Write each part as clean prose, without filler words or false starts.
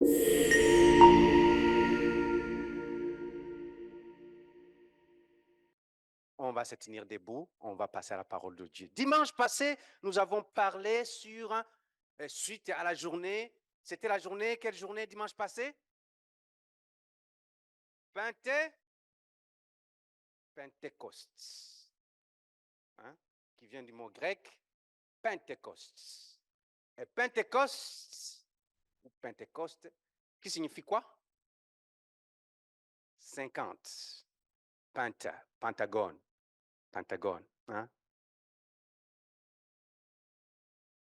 On va se tenir debout, on va passer à la parole de Dieu. Dimanche passé, nous avons parlé sur, suite à la journée, c'était la journée, quelle journée dimanche passé? Pentecostes, hein, qui vient du mot grec, Pentecostes. Et Pentecostes, ou Pentecostes, qui signifie quoi? 50. Pentagone. Hein?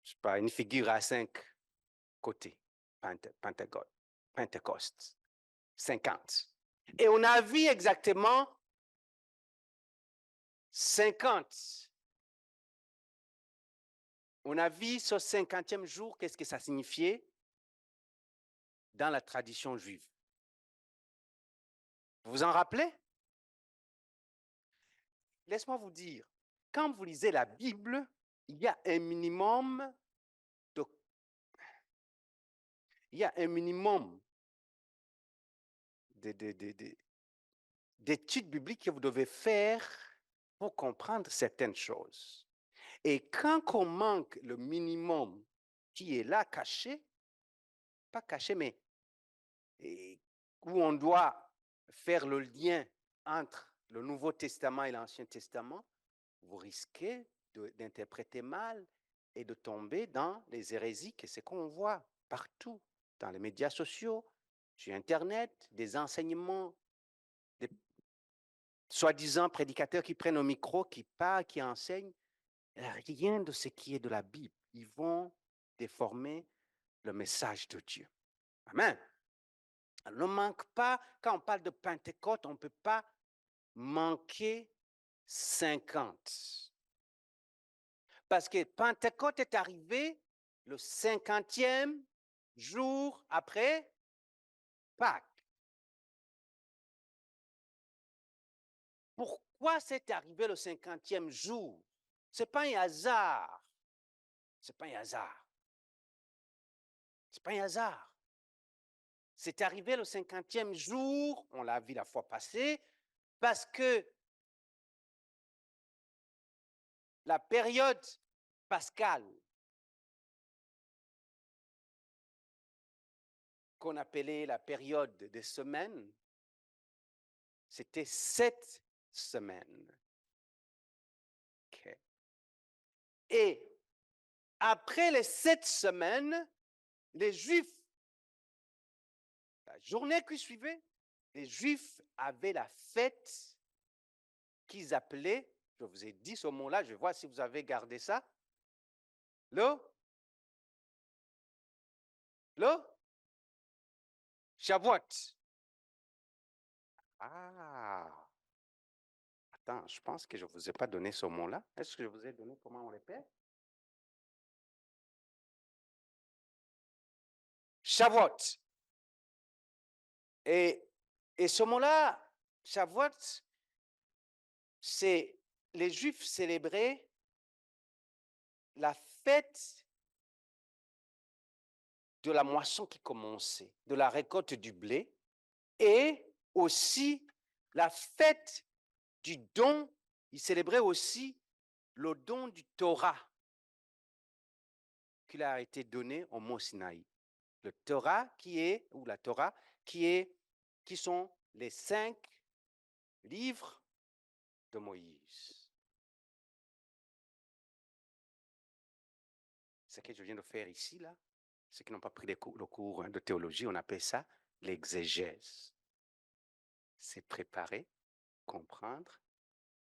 Je sais pas, une figure à 5 côtés. Pentagone. Pentecostes. 50. Et on a vu exactement 50. On a vu ce 50e jour, qu'est-ce que ça signifiait dans la tradition juive. Vous vous en rappelez? Laisse-moi vous dire, quand vous lisez la Bible, il y a un minimum d'études bibliques que vous devez faire pour comprendre certaines choses. Et quand on manque le minimum qui est là caché, pas caché, mais où on doit faire le lien entre le Nouveau Testament et l'Ancien Testament, vous risquez d'interpréter mal et de tomber dans les hérésies, que c'est qu'on voit partout, dans les médias sociaux, sur Internet, des enseignements, des soi-disant prédicateurs qui prennent au micro, qui parlent, qui enseignent, rien de ce qui est de la Bible. Ils vont déformer le message de Dieu. Amen. Alors, ne manque pas, quand on parle de Pentecôte, on ne peut pas manquer 50. Parce que Pentecôte est arrivé le 50e jour après Pâques. Pourquoi c'est arrivé le 50e jour? Ce n'est pas un hasard. C'est pas un hasard. C'est pas un hasard. C'est arrivé le 50e jour, on l'a vu la fois passée, parce que la période pascale, qu'on appelait la période des semaines, c'était 7 semaines. Okay. Et après les 7 semaines, les Juifs, la journée qui suivait, les Juifs avaient la fête qu'ils appelaient, je vous ai dit ce mot-là, je vois si vous avez gardé ça, le Shavuot. Ah, attends, je pense que je ne vous ai pas donné ce mot-là. Est-ce que je vous ai donné comment on répète? Shavuot. Et ce mot-là, Shavuot, c'est les Juifs célébraient la fête de la moisson qui commençait, de la récolte du blé, et aussi la fête du don. Ils célébraient aussi le don du Torah qui leur a été donné au mont Sinaï. Le Torah qui est, ou la Torah, qui sont les 5 livres de Moïse. Ce que je viens de faire ici, là, ceux qui n'ont pas pris le cours de théologie, on appelle ça l'exégèse. C'est préparer, comprendre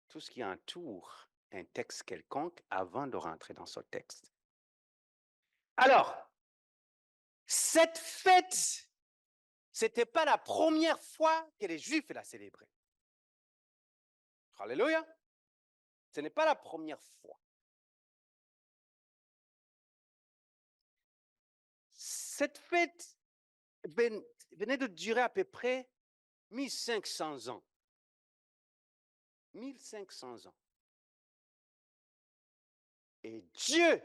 tout ce qui entoure un texte quelconque avant de rentrer dans ce texte. Alors, cette fête, ce n'était pas la première fois que les Juifs la célébraient. Alléluia. Ce n'est pas la première fois. Cette fête venait de durer à peu près 1500 ans. 1500 ans. Et Dieu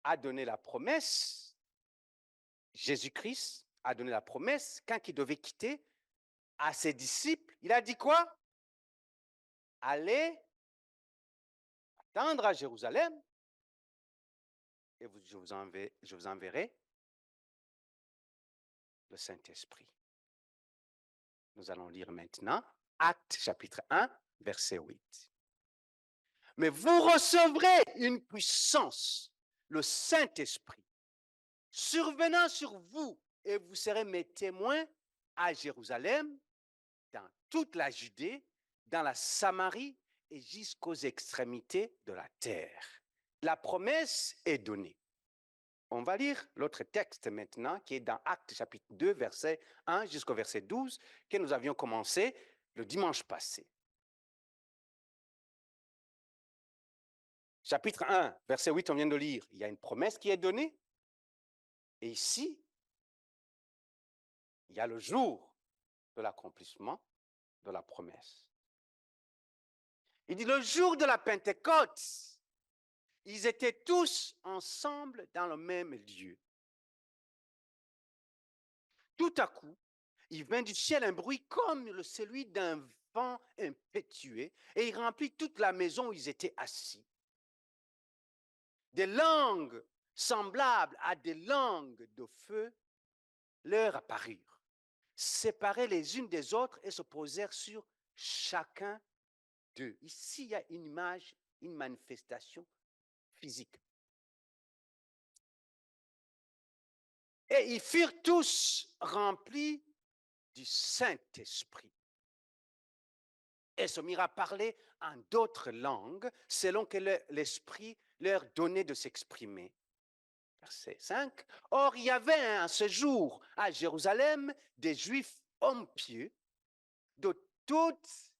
a donné la promesse, Jésus-Christ a donné la promesse, quand il devait quitter, à ses disciples, il a dit quoi? Allez attendre à Jérusalem et je vous enverrai le Saint-Esprit. Nous allons lire maintenant Actes chapitre 1, verset 8. Mais vous recevrez une puissance, le Saint-Esprit, survenant sur vous, et vous serez mes témoins à Jérusalem, dans toute la Judée, dans la Samarie et jusqu'aux extrémités de la terre. La promesse est donnée. On va lire l'autre texte maintenant, qui est dans Actes chapitre 2, verset 1 jusqu'au verset 12, que nous avions commencé le dimanche passé. Chapitre 1, verset 8, on vient de lire. Il y a une promesse qui est donnée. Et ici, il y a le jour de l'accomplissement de la promesse. Il dit le jour de la Pentecôte, ils étaient tous ensemble dans le même lieu. Tout à coup, il vint du ciel un bruit comme celui d'un vent impétueux, et il remplit toute la maison où ils étaient assis. Des langues semblables à des langues de feu leur apparurent, séparées les unes des autres et se posèrent sur chacun d'eux. Ici, il y a une image, une manifestation physique. Et ils furent tous remplis du Saint-Esprit et se mirent à parler en d'autres langues selon que l'Esprit leur donnait de s'exprimer. Verset 5. Or, il y avait en ce jour à Jérusalem des Juifs hommes pieux de toutes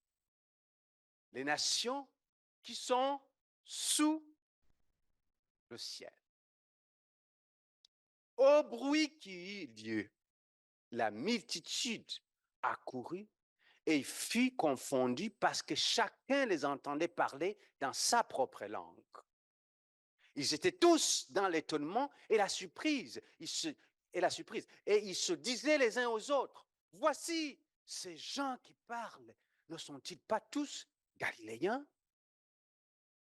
les nations qui sont sous le ciel. Au bruit qui eut lieu, la multitude accourut et fut confondue parce que chacun les entendait parler dans sa propre langue. Ils étaient tous dans l'étonnement et la surprise. Et ils se disaient les uns aux autres, voici, ces gens qui parlent, ne sont-ils pas tous galiléens?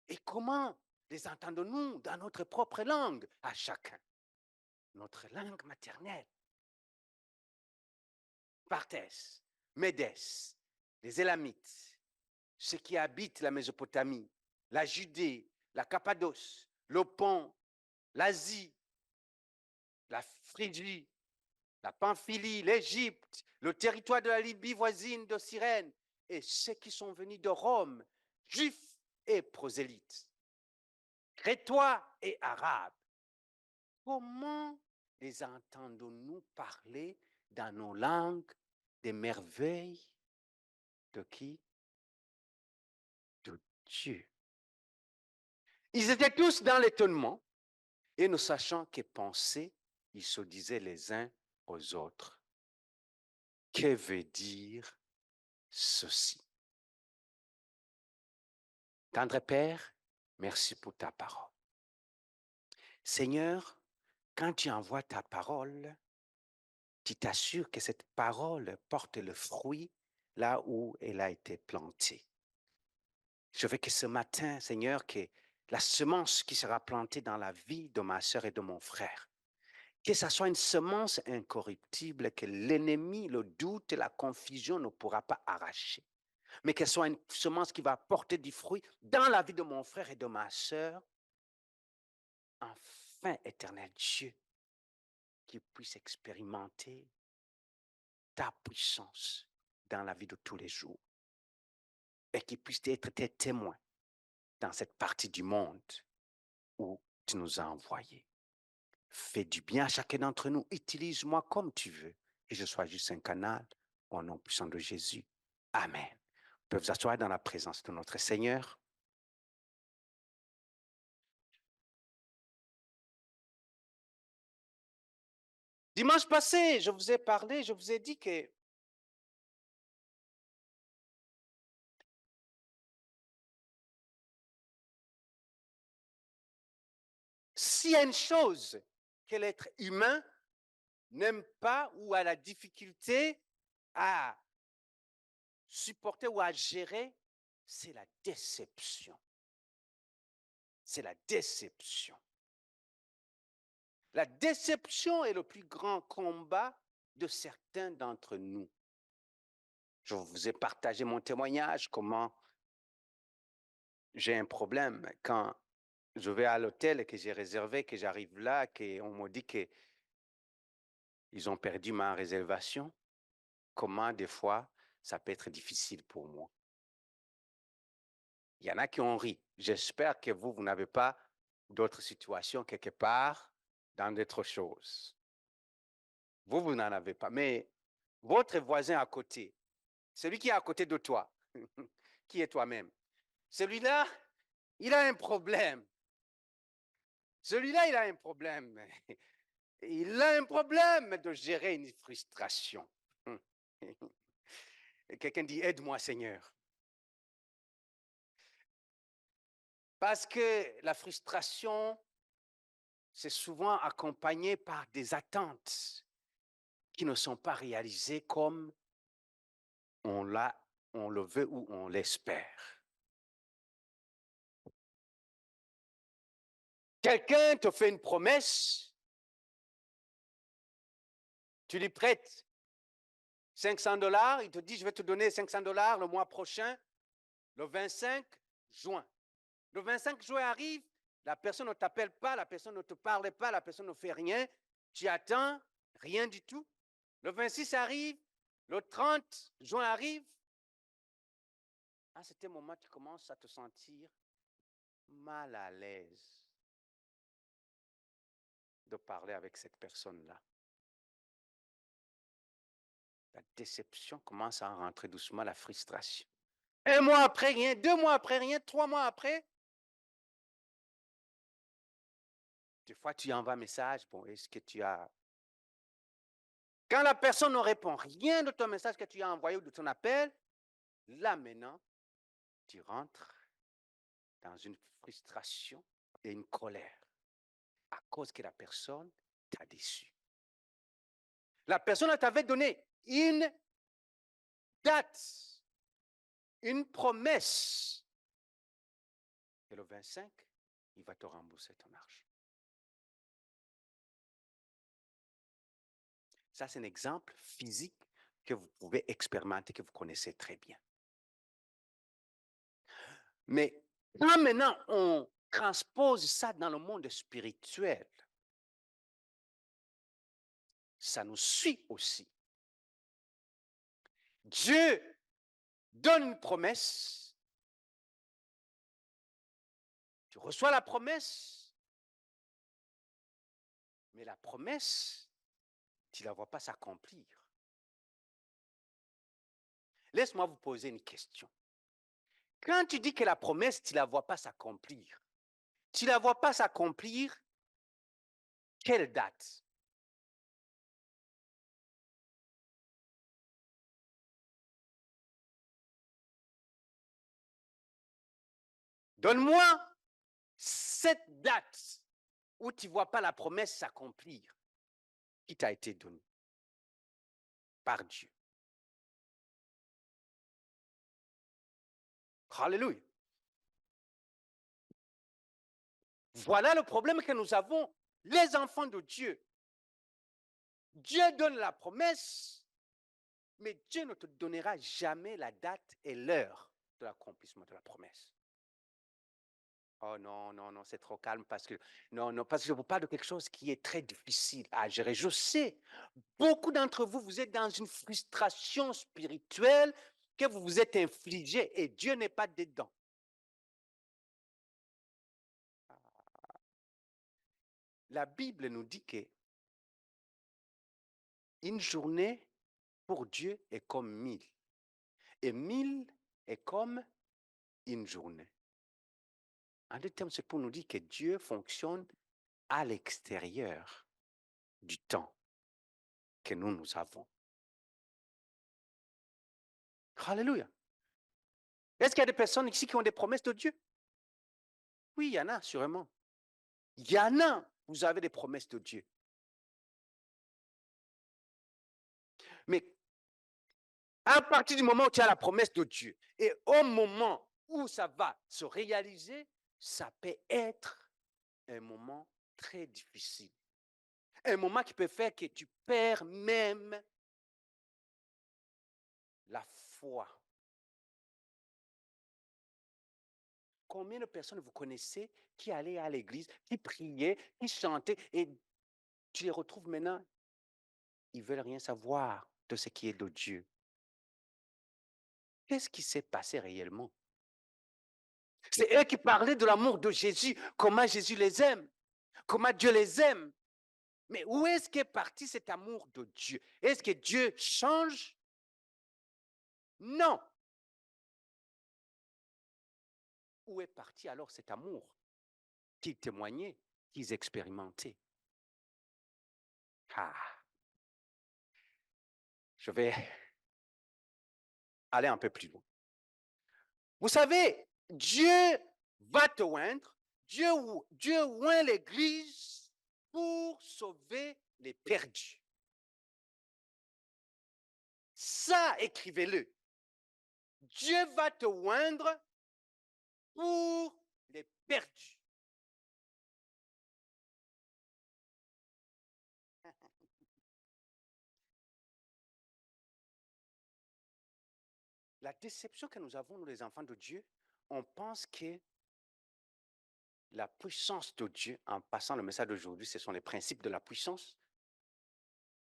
Et comment les entendons-nous dans notre propre langue à chacun? Notre langue maternelle. Parthès, Médès, les Élamites, ceux qui habitent la Mésopotamie, la Judée, la Cappadoce, le Pont, l'Asie, la Phrygie, la Pamphylie, l'Égypte, le territoire de la Libye voisine de Cyrène, et ceux qui sont venus de Rome, juifs et prosélytes, crétois et arabes. Comment les entendons-nous parler dans nos langues des merveilles de qui? De Dieu. Ils étaient tous dans l'étonnement et ne sachant que penser, ils se disaient les uns aux autres. Que veut dire ceci? Tendre Père, merci pour ta parole. Seigneur, quand tu envoies ta parole, tu t'assures que cette parole porte le fruit là où elle a été plantée. Je veux que ce matin, Seigneur, que la semence qui sera plantée dans la vie de ma sœur et de mon frère, que ce soit une semence incorruptible que l'ennemi, le doute et la confusion ne pourra pas arracher, mais qu'elle soit une semence qui va porter du fruit dans la vie de mon frère et de ma sœur, enfin, éternel Dieu, qu'ils puissent expérimenter ta puissance dans la vie de tous les jours et qu'ils puissent être tes témoins dans cette partie du monde où tu nous as envoyés. Fais du bien à chacun d'entre nous. Utilise-moi comme tu veux et je sois juste un canal au nom puissant de Jésus. Amen. Vous pouvez vous asseoir dans la présence de notre Seigneur. Dimanche passé, je vous ai parlé, je vous ai dit que s'il y a une chose que l'être humain n'aime pas ou a la difficulté à supporter ou à gérer, c'est la déception. C'est la déception. La déception est le plus grand combat de certains d'entre nous. Je vous ai partagé mon témoignage, comment j'ai un problème quand je vais à l'hôtel et que j'ai réservé, que j'arrive là, qu'on me dit qu'ils ont perdu ma réservation. Comment des fois, ça peut être difficile pour moi. Il y en a qui ont ri. J'espère que vous n'avez pas d'autres situations quelque part dans d'autres choses. Vous n'en avez pas. Mais votre voisin à côté, celui qui est à côté de toi, qui est toi-même, celui-là, il a un problème. Celui-là, il a un problème. Il a un problème de gérer une frustration. Quelqu'un dit, aide-moi Seigneur. Parce que la frustration, c'est souvent accompagné par des attentes qui ne sont pas réalisées comme on le veut ou on l'espère. Quelqu'un te fait une promesse, tu lui prêtes $500, il te dit, je vais te donner $500 le mois prochain, le 25 juin. Le 25 juin arrive, la personne ne t'appelle pas, la personne ne te parle pas, la personne ne fait rien, tu attends, rien du tout. Le 26 arrive, le 30 juin arrive. À ce moment, tu commences à te sentir mal à l'aise de parler avec cette personne-là. La déception commence à rentrer doucement, la frustration. Un mois après, rien. 2 mois après, rien. 3 mois après. Des fois, tu envoies un message. Bon, est-ce que tu as... Quand la personne ne répond rien de ton message que tu as envoyé ou de ton appel, là maintenant, tu rentres dans une frustration et une colère à cause que la personne t'a déçu. La personne t'avait donné une date, une promesse. Et le 25, il va te rembourser ton argent. Ça, c'est un exemple physique que vous pouvez expérimenter, que vous connaissez très bien. Mais quand maintenant on transpose ça dans le monde spirituel, ça nous suit aussi. Dieu donne une promesse, tu reçois la promesse, mais la promesse, tu ne la vois pas s'accomplir. Laisse-moi vous poser une question. Quand tu dis que la promesse, tu ne la vois pas s'accomplir, tu ne la vois pas s'accomplir, quelle date? Donne-moi cette date où tu ne vois pas la promesse s'accomplir qui t'a été donnée par Dieu. Alléluia. Voilà le problème que nous avons, les enfants de Dieu. Dieu donne la promesse, mais Dieu ne te donnera jamais la date et l'heure de l'accomplissement de la promesse. Oh non, non, non, c'est trop calme parce que, non, parce que je vous parle de quelque chose qui est très difficile à gérer. Je sais, beaucoup d'entre vous, vous êtes dans une frustration spirituelle que vous vous êtes infligée et Dieu n'est pas dedans. La Bible nous dit que une journée pour Dieu est comme 1000 et 1000 est comme une journée. En d'autres termes, c'est pour nous dire que Dieu fonctionne à l'extérieur du temps que nous avons. Alléluia. Est-ce qu'il y a des personnes ici qui ont des promesses de Dieu? Oui, il y en a, sûrement. Il y en a, vous avez des promesses de Dieu. Mais à partir du moment où tu as la promesse de Dieu et au moment où ça va se réaliser, ça peut être un moment très difficile. Un moment qui peut faire que tu perds même la foi. Combien de personnes vous connaissez qui allaient à l'église, qui priaient, qui chantaient et tu les retrouves maintenant, ils ne veulent rien savoir de ce qui est de Dieu. Qu'est-ce qui s'est passé réellement? C'est eux qui parlaient de l'amour de Jésus, comment Jésus les aime, comment Dieu les aime. Mais où est-ce qu'est parti cet amour de Dieu? Est-ce que Dieu change? Non. Où est parti alors cet amour qu'ils témoignaient, qu'ils expérimentaient? Ah, je vais aller un peu plus loin. Vous savez, Dieu va te oindre, Dieu oint l'Église pour sauver les perdus. Ça, écrivez-le. Dieu va te oindre pour les perdus. La déception que nous avons, nous les enfants de Dieu, on pense que la puissance de Dieu, en passant le message d'aujourd'hui, ce sont les principes de la puissance.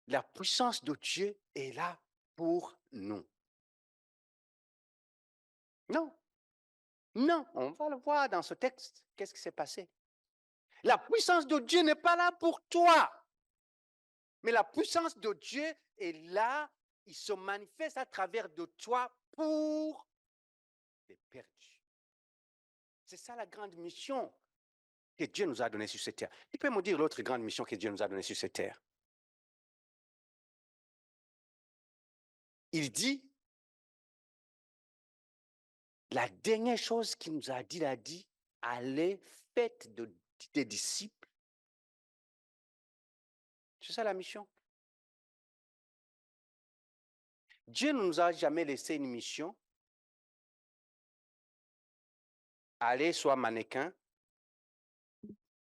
La puissance de Dieu est là pour nous. Non, non, on va le voir dans ce texte. Qu'est-ce qui s'est passé? La puissance de Dieu n'est pas là pour toi. Mais la puissance de Dieu est là, il se manifeste à travers de toi pour les perdus. C'est ça la grande mission que Dieu nous a donnée sur cette terre. Tu peux me dire l'autre grande mission que Dieu nous a donnée sur cette terre? Il dit, la dernière chose qu'il nous a dit, il a dit, allez, faites des disciples. C'est ça la mission. Dieu ne nous a jamais laissé une mission. Allez, sois mannequin.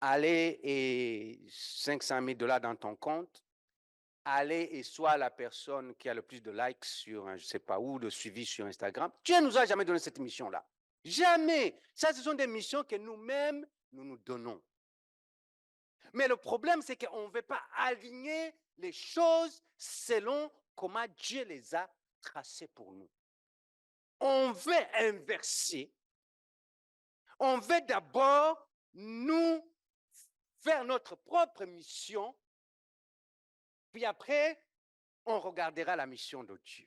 Allez et 500 000 $ dans ton compte. Allez et sois la personne qui a le plus de likes sur, je ne sais pas où, de suivi sur Instagram. Dieu ne nous a jamais donné cette mission-là. Jamais. Ça, ce sont des missions que nous-mêmes, nous nous donnons. Mais le problème, c'est qu'on ne veut pas aligner les choses selon comment Dieu les a tracées pour nous. On veut inverser. On veut d'abord nous faire notre propre mission, puis après, on regardera la mission de Dieu.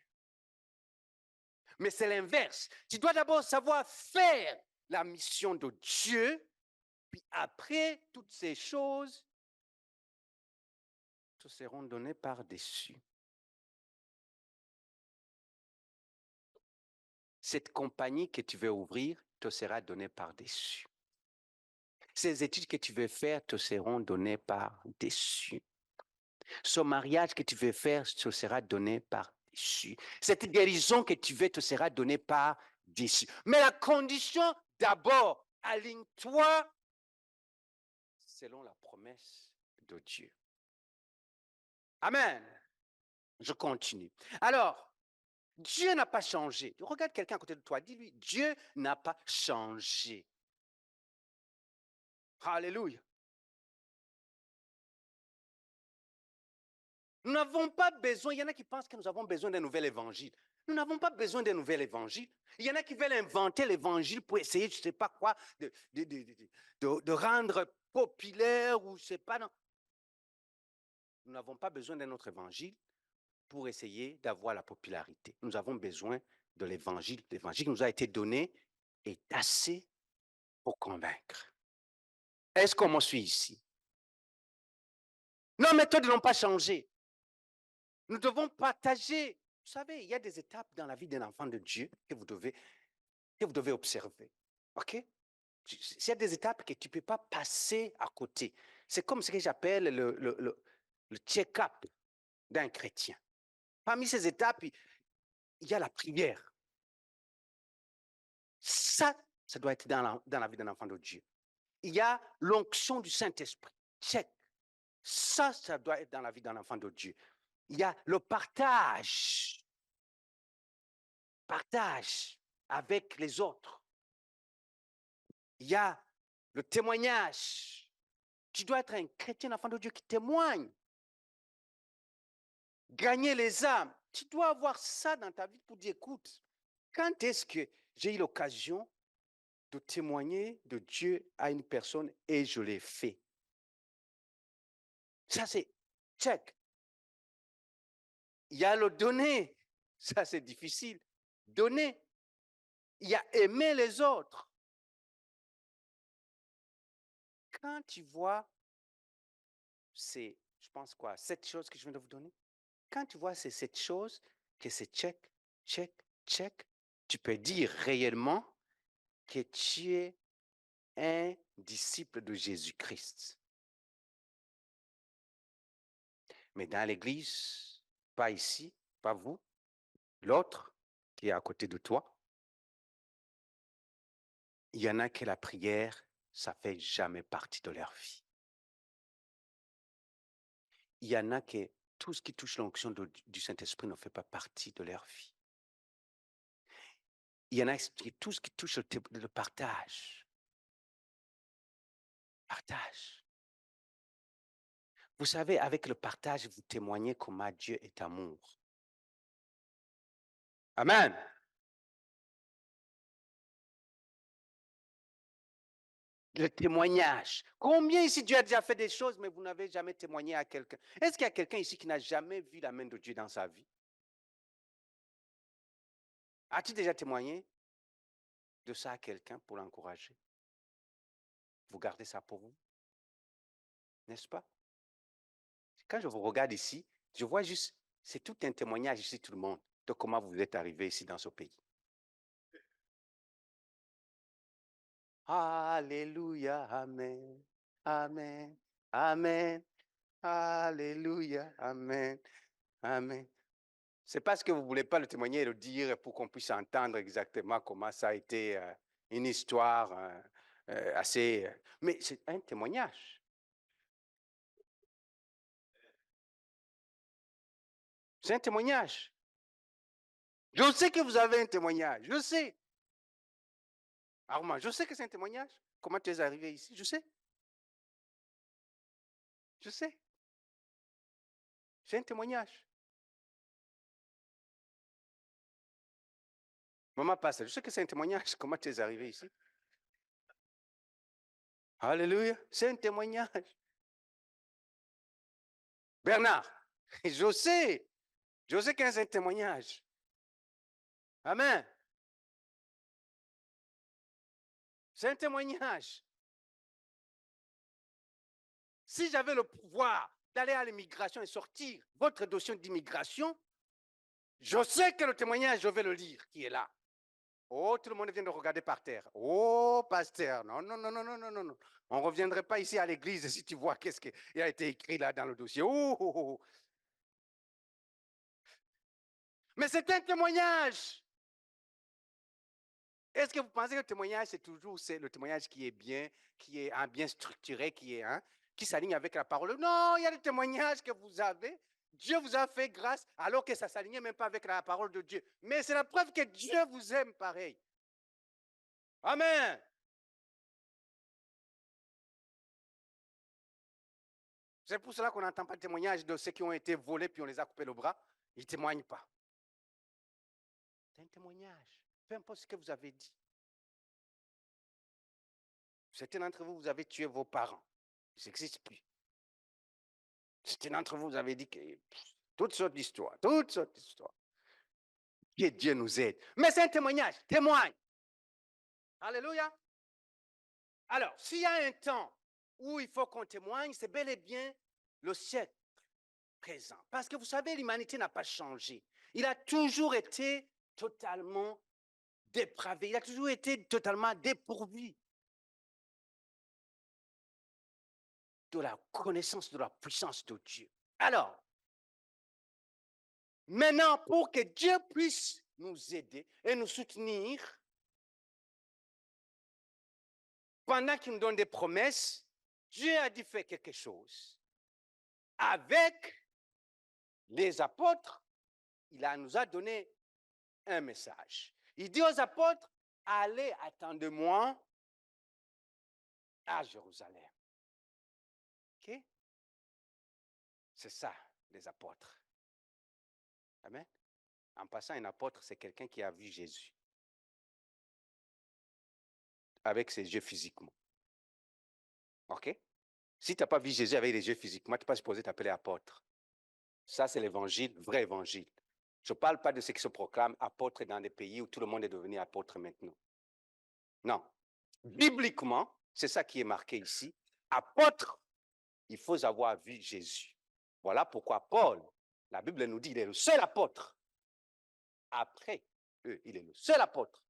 Mais c'est l'inverse. Tu dois d'abord savoir faire la mission de Dieu, puis après, toutes ces choses te seront données par-dessus. Cette compagnie que tu veux ouvrir te sera donnée par-dessus. Ces études que tu veux faire te seront données par-dessus. Ce mariage que tu veux faire te sera donné par-dessus. Cette guérison que tu veux te sera donnée par-dessus. Mais la condition, d'abord, aligne-toi selon la promesse de Dieu. Amen. Je continue. Alors, Dieu n'a pas changé. Regarde quelqu'un à côté de toi, dis-lui, Dieu n'a pas changé. Alléluia. Nous n'avons pas besoin, il y en a qui pensent que nous avons besoin d'un nouvel évangile. Nous n'avons pas besoin d'un nouvel évangile. Il y en a qui veulent inventer l'évangile pour essayer, je ne sais pas quoi, de rendre populaire ou je ne sais pas. Non. Nous n'avons pas besoin d'un autre évangile pour essayer d'avoir la popularité. Nous avons besoin de l'évangile. L'évangile qui nous a été donné est assez pour convaincre. Est-ce qu'on me suit ici? Nos méthodes n'ont pas changé. Nous devons partager. Vous savez, il y a des étapes dans la vie d'un enfant de Dieu que vous devez observer. OK? Il y a des étapes que tu ne peux pas passer à côté. C'est comme ce que j'appelle le check-up d'un chrétien. Parmi ces étapes, il y a la prière. Ça doit être dans la vie d'un enfant de Dieu. Il y a l'onction du Saint-Esprit. Check. Ça doit être dans la vie d'un enfant de Dieu. Il y a le partage. Partage avec les autres. Il y a le témoignage. Tu dois être un chrétien, enfant de Dieu qui témoigne. Gagner les âmes. Tu dois avoir ça dans ta vie pour dire, écoute, quand est-ce que j'ai eu l'occasion de témoigner de Dieu à une personne et je l'ai fait? Ça, c'est check. Il y a le donner. Ça, c'est difficile. Donner. Il y a aimer les autres. Quand tu vois c'est, je pense quoi, 7 choses que je viens de vous donner, quand tu vois ces 7 choses, que c'est check, check, check, tu peux dire réellement que tu es un disciple de Jésus-Christ. Mais dans l'église, pas ici, pas vous, l'autre qui est à côté de toi, il y en a que la prière, ça fait jamais partie de leur vie. Il y en a que tout ce qui touche l'onction du Saint-Esprit ne fait pas partie de leur vie. Il y en a qui tout ce qui touche le partage. Partage. Vous savez, avec le partage, vous témoignez comment Dieu est amour. Amen. Le témoignage. Combien ici Dieu a déjà fait des choses, mais vous n'avez jamais témoigné à quelqu'un? Est-ce qu'il y a quelqu'un ici qui n'a jamais vu la main de Dieu dans sa vie? As-tu déjà témoigné de ça à quelqu'un pour l'encourager? Vous gardez ça pour vous, n'est-ce pas? Quand je vous regarde ici, je vois juste, c'est tout un témoignage ici, tout le monde, de comment vous êtes arrivé ici dans ce pays. Alléluia, Amen, Amen, Amen, Alléluia, Amen, Amen. C'est parce que vous ne voulez pas le témoigner et le dire pour qu'on puisse entendre exactement comment ça a été une histoire assez... mais c'est un témoignage. C'est un témoignage. Je sais que vous avez un témoignage, je sais. Armand, je sais que c'est un témoignage. Comment tu es arrivé ici? Je sais. Je sais. C'est un témoignage. Maman passe, je sais que c'est un témoignage. Comment tu es arrivé ici? Alléluia. C'est un témoignage. Bernard, je sais. Je sais que c'est un témoignage. Amen. C'est un témoignage. Si j'avais le pouvoir d'aller à l'immigration et sortir votre dossier d'immigration, je sais que le témoignage, je vais le lire, qui est là. Oh, tout le monde vient de regarder par terre. Oh, pasteur, non, non, non, non, non, non, non, non. On ne reviendrait pas ici à l'église si tu vois qu'est-ce qui a été écrit là dans le dossier. Oh, oh, oh. Mais c'est un témoignage. Est-ce que vous pensez que le témoignage, c'est toujours le témoignage qui est bien structuré, qui s'aligne avec la parole? Non, il y a des témoignages que vous avez. Dieu vous a fait grâce alors que ça ne s'alignait même pas avec la parole de Dieu. Mais c'est la preuve que Dieu vous aime pareil. Amen. C'est pour cela qu'on n'entend pas de témoignage de ceux qui ont été volés puis on les a coupés le bras. Ils ne témoignent pas. C'est un témoignage. Peu importe ce que vous avez dit. Certains d'entre vous, vous avez tué vos parents. Ils n'existent plus. Certains d'entre vous, vous avez dit que toutes sortes d'histoires, toutes sortes d'histoires. Que Dieu nous aide. Mais c'est un témoignage. Témoigne. Alléluia. Alors, s'il y a un temps où il faut qu'on témoigne, c'est bel et bien le siècle présent. Parce que vous savez, l'humanité n'a pas changé. Il a toujours été totalement dépravé. Il a toujours été totalement dépourvu de la connaissance de la puissance de Dieu. Alors, Maintenant, pour que Dieu puisse nous aider et nous soutenir, pendant qu'il nous donne des promesses, Dieu a dit faire quelque chose. Avec les apôtres, nous a donné un message. Il dit aux apôtres, allez, attendez-moi à Jérusalem. OK? C'est ça, les apôtres. Amen. En passant, un apôtre, c'est quelqu'un qui a vu Jésus avec ses yeux physiquement. OK? Si tu n'as pas vu Jésus avec les yeux physiquement, tu n'es pas supposé t'appeler apôtre. Ça, c'est l'évangile, vrai évangile. Je ne parle pas de ceux qui se proclament apôtres dans des pays où tout le monde est devenu apôtre maintenant. Non. Bibliquement, c'est ça qui est marqué ici. Apôtre, il faut avoir vu Jésus. Voilà pourquoi Paul, la Bible nous dit, il est le seul apôtre. Après eux, il est le seul apôtre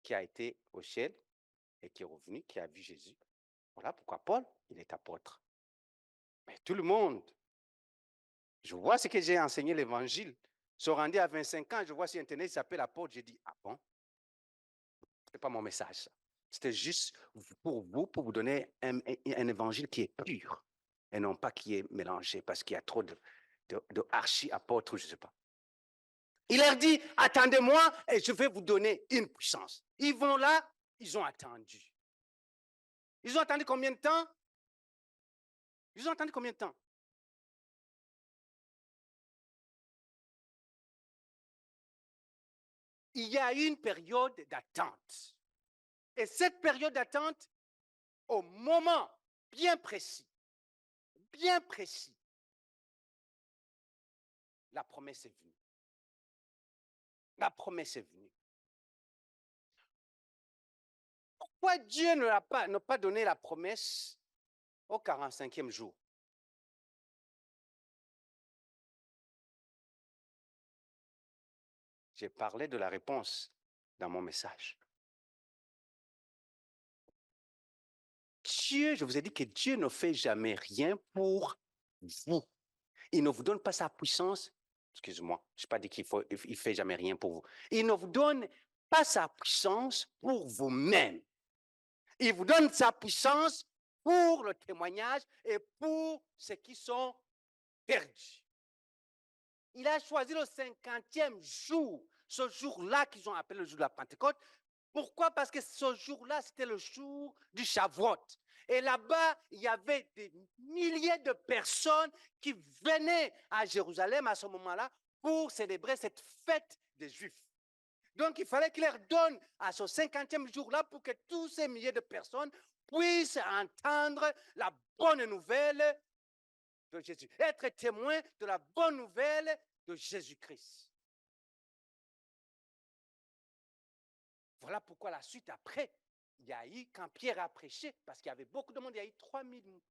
qui a été au ciel et qui est revenu, qui a vu Jésus. Voilà pourquoi Paul, il est apôtre. Mais tout le monde, je vois ce que j'ai enseigné l'évangile. Se rendu à 25 ans, je vois sur Internet, il s'appelle apôtre. J'ai dit, ah bon? Ce n'est pas mon message, ça. C'était juste pour vous donner un évangile qui est pur et non pas qui est mélangé parce qu'il y a trop de archi-apôtres, je ne sais pas. Il leur dit, attendez-moi et je vais vous donner une puissance. Ils vont là, ils ont attendu. Ils ont attendu combien de temps? Ils ont attendu combien de temps? Il y a eu une période d'attente. Et cette période d'attente, au moment bien précis, la promesse est venue. La promesse est venue. Pourquoi Dieu n'a pas donné la promesse au 45e jour? J'ai parlé de la réponse dans mon message. Dieu, je vous ai dit que Dieu ne fait jamais rien pour vous. Il ne vous donne pas sa puissance. Excuse-moi, je n'ai pas dit qu'il ne fait jamais rien pour vous. Il ne vous donne pas sa puissance pour vous-même. Il vous donne sa puissance pour le témoignage et pour ceux qui sont perdus. Il a choisi le 50e jour, ce jour-là qu'ils ont appelé le jour de la Pentecôte. Pourquoi? Parce que ce jour-là, c'était le jour du Shavuot. Et là-bas, il y avait des milliers de personnes qui venaient à Jérusalem à ce moment-là pour célébrer cette fête des Juifs. Donc, il fallait qu'il leur donne à ce 50e jour-là pour que tous ces milliers de personnes puissent entendre la bonne nouvelle de Jésus, être témoins de la bonne nouvelle de Jésus-Christ. Voilà pourquoi la suite après, il y a eu, quand Pierre a prêché, parce qu'il y avait beaucoup de monde, il y a eu 3000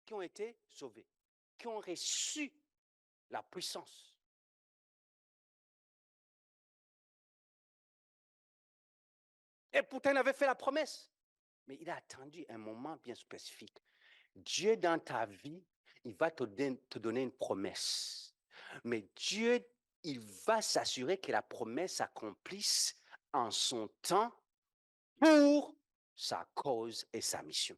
qui ont été sauvés, qui ont reçu la puissance. Et pourtant, il avait fait la promesse. Mais il a attendu un moment bien spécifique. Dieu, dans ta vie, il va te donner une promesse. Mais Dieu, il va s'assurer que la promesse s'accomplisse en son temps pour sa cause et sa mission.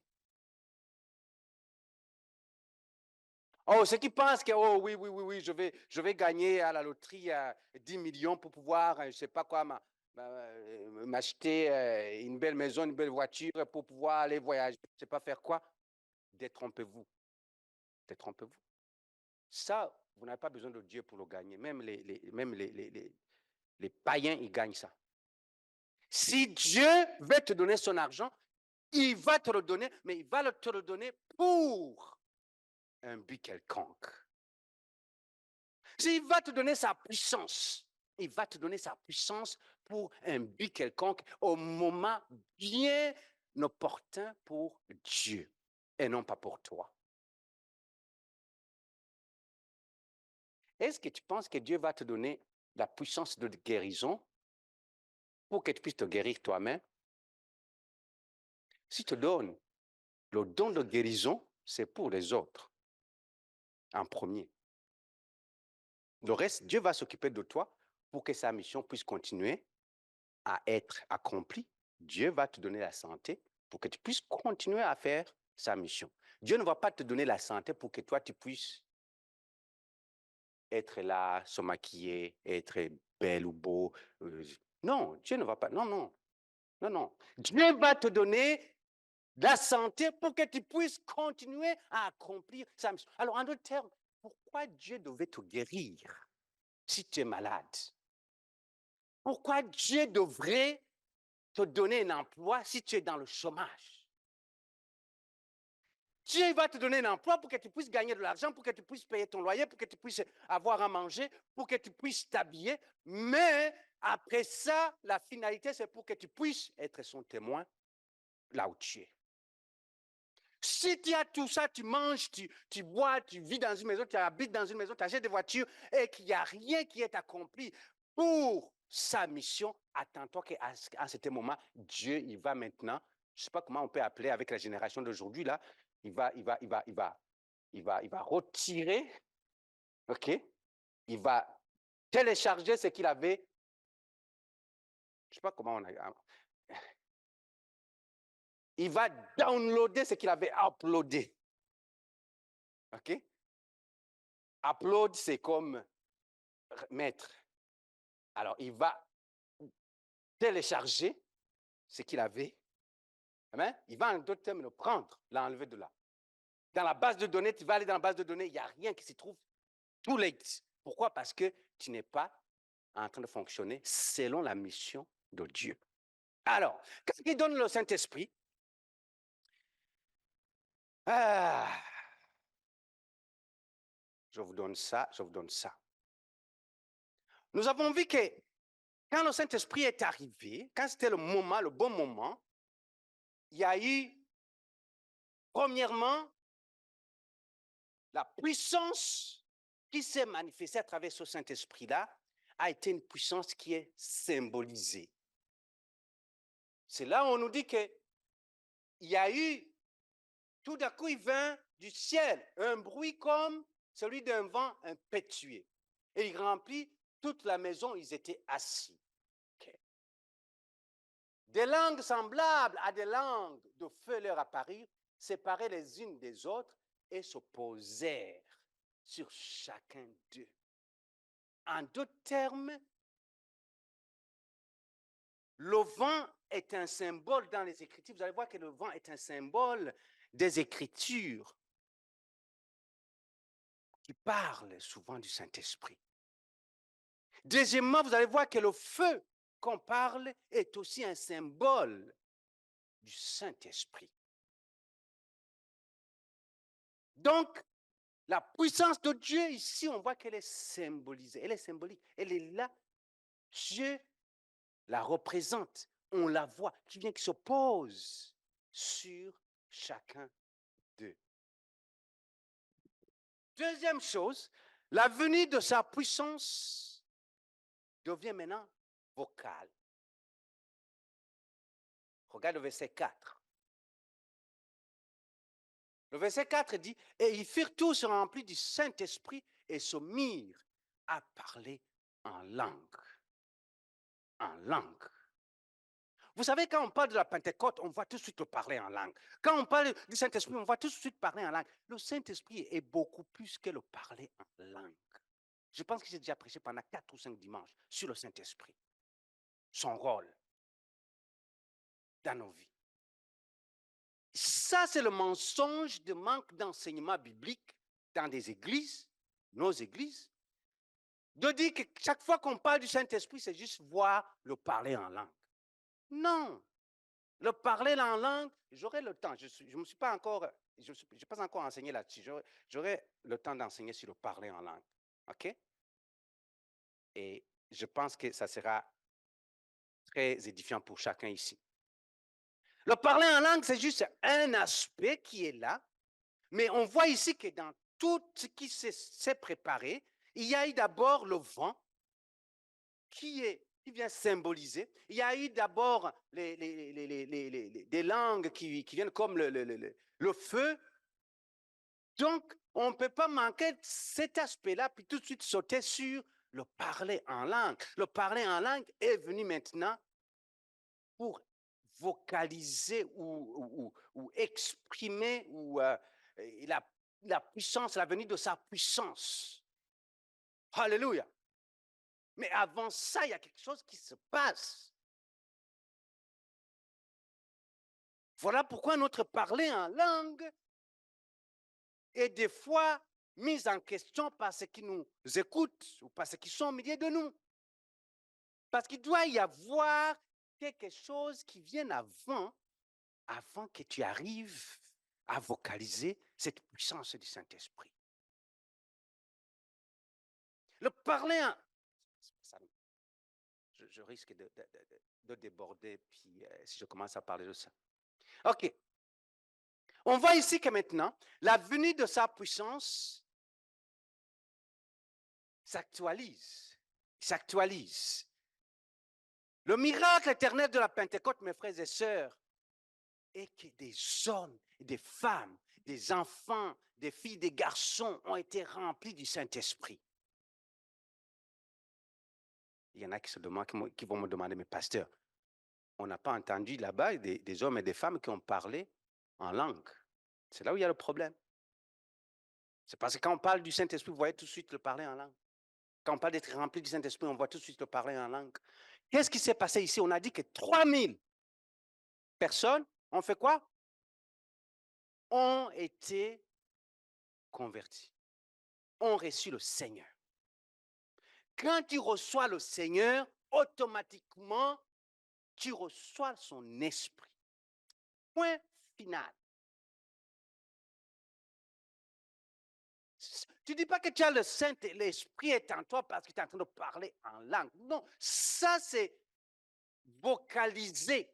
Oh, ceux qui pensent que, oh oui, je vais gagner à la loterie 10 millions pour pouvoir, je ne sais pas quoi, m'acheter une belle maison, une belle voiture pour pouvoir aller voyager, je ne sais pas faire quoi. Détrompez-vous. Détrompez-vous. Ça, vous n'avez pas besoin de Dieu pour le gagner. Même les païens, ils gagnent ça. Si Dieu veut te donner son argent, il va te le donner, mais il va te le donner pour un but quelconque. S'il va te donner sa puissance, il va te donner sa puissance pour un but quelconque au moment bien opportun pour Dieu et non pas pour toi. Est-ce que tu penses que Dieu va te donner la puissance de guérison pour que tu puisses te guérir toi-même? Si tu te donnes le don de guérison, c'est pour les autres. en premier. Le reste, Dieu va s'occuper de toi pour que sa mission puisse continuer à être accomplie. Dieu va te donner la santé pour que tu puisses continuer à faire sa mission. Dieu ne va pas te donner la santé pour que toi, tu puisses être là, se maquiller, être belle ou beau. Non, Dieu ne va pas. Non, non. Non, non. Dieu va te donner la santé pour que tu puisses continuer à accomplir sa mission. Alors, en d'autres termes, pourquoi Dieu devait te guérir si tu es malade? Pourquoi Dieu devrait te donner un emploi si tu es dans le chômage? Dieu va te donner un emploi pour que tu puisses gagner de l'argent, pour que tu puisses payer ton loyer, pour que tu puisses avoir à manger, pour que tu puisses t'habiller. Mais après ça, la finalité, c'est pour que tu puisses être son témoin là où tu es. Si tu as tout ça, tu manges, tu bois, tu vis dans une maison, tu habites dans une maison, tu achètes des voitures et qu'il n'y a rien qui est accompli pour sa mission, attends-toi qu'à ce moment, Dieu, il va maintenant, je ne sais pas comment on peut appeler avec la génération d'aujourd'hui, là, il va retirer, OK? Il va télécharger ce qu'il avait, je ne sais pas comment on a, il va downloader ce qu'il avait uploadé. OK? Upload, c'est comme mettre. Alors, il va télécharger ce qu'il avait. Amen? Il va en d'autres termes le prendre, l'enlever de là. Dans la base de données, tu vas aller dans la base de données, il n'y a rien qui s'y trouve. Tout late. Pourquoi? Parce que tu n'es pas en train de fonctionner selon la mission de Dieu. Alors, qu'est-ce qui donne le Saint-Esprit? Je vous donne ça, je vous donne ça. Nous avons vu que quand le Saint-Esprit est arrivé, quand c'était le moment, le bon moment, il y a eu, premièrement, la puissance qui s'est manifestée à travers ce Saint-Esprit-là a été une puissance qui est symbolisée. C'est là où on nous dit qu'il y a eu, tout d'un coup, il vint du ciel un bruit comme celui d'un vent impétueux. Et il remplit toute la maison, ils étaient assis. Okay. Des langues semblables à des langues de feu leur apparurent, séparées les unes des autres, et se posèrent sur chacun d'eux. En d'autres termes, le vent est un symbole dans les Écritures. Vous allez voir que le vent est un symbole des Écritures qui parle souvent du Saint-Esprit. Deuxièmement, vous allez voir que le feu qu'on parle est aussi un symbole du Saint-Esprit. Donc, la puissance de Dieu, ici, on voit qu'elle est symbolisée. Elle est symbolique. Elle est là. Dieu la représente. On la voit. Qui vient, qui se pose sur chacun d'eux. Deuxième chose, la venue de sa puissance devient maintenant vocale. Regarde le verset 4. Le verset 4 dit, « Et ils firent tous remplis du Saint-Esprit et se mirent à parler en langue. » En langue. Vous savez, quand on parle de la Pentecôte, on voit tout de suite parler en langue. Quand on parle du Saint-Esprit, on voit tout de suite parler en langue. Le Saint-Esprit est beaucoup plus que le parler en langue. Je pense que j'ai déjà prêché pendant 4 ou 5 dimanches sur le Saint-Esprit. Son rôle dans nos vies. Ça, c'est le mensonge de manque d'enseignement biblique dans des églises, nos églises, de dire que chaque fois qu'on parle du Saint-Esprit, c'est juste voir le parler en langue. Non. Le parler en langue, j'aurai le temps. Je ne me suis pas encore, je n'ai pas encore enseigné là-dessus. J'aurai le temps d'enseigner sur le parler en langue. OK? Et je pense que ça sera très édifiant pour chacun ici. Le parler en langue, c'est juste un aspect qui est là. Mais on voit ici que dans tout ce qui s'est préparé, il y a eu d'abord le vent qui vient symboliser. Il y a eu d'abord des langues qui viennent comme le feu. Donc, on ne peut pas manquer cet aspect-là, puis tout de suite sauter sur le parler en langue. Le parler en langue est venu maintenant pour vocaliser ou exprimer la puissance, la venue de sa puissance. Alléluia. Mais avant ça, il y a quelque chose qui se passe. Voilà pourquoi notre parler en langue est des fois mis en question par ceux qui nous écoutent ou par ceux qui sont au milieu de nous. Parce qu'il doit y avoir quelque chose qui vienne avant que tu arrives à vocaliser cette puissance du Saint-Esprit. Le parler en... Je risque de déborder puis, si je commence à parler de ça. OK. On voit ici que maintenant, la venue de sa puissance s'actualise. Le miracle éternel de la Pentecôte, mes frères et sœurs, est que des hommes, des femmes, des enfants, des filles, des garçons ont été remplis du Saint-Esprit. Il y en a qui vont me demander, mais pasteur, on n'a pas entendu là-bas des hommes et des femmes qui ont parlé en langue. C'est là où il y a le problème. C'est parce que quand on parle du Saint-Esprit, vous voyez tout de suite le parler en langue. Quand on parle d'être rempli du Saint-Esprit, on voit tout de suite le parler en langue. Qu'est-ce qui s'est passé ici? On a dit que 3000 personnes ont fait quoi? Ont été convertis, ont reçu le Seigneur. Quand tu reçois le Seigneur, automatiquement, tu reçois son esprit. Point final. Tu ne dis pas que tu as le Saint-Esprit, l'Esprit est en toi parce que tu es en train de parler en langue. Non, ça c'est vocaliser.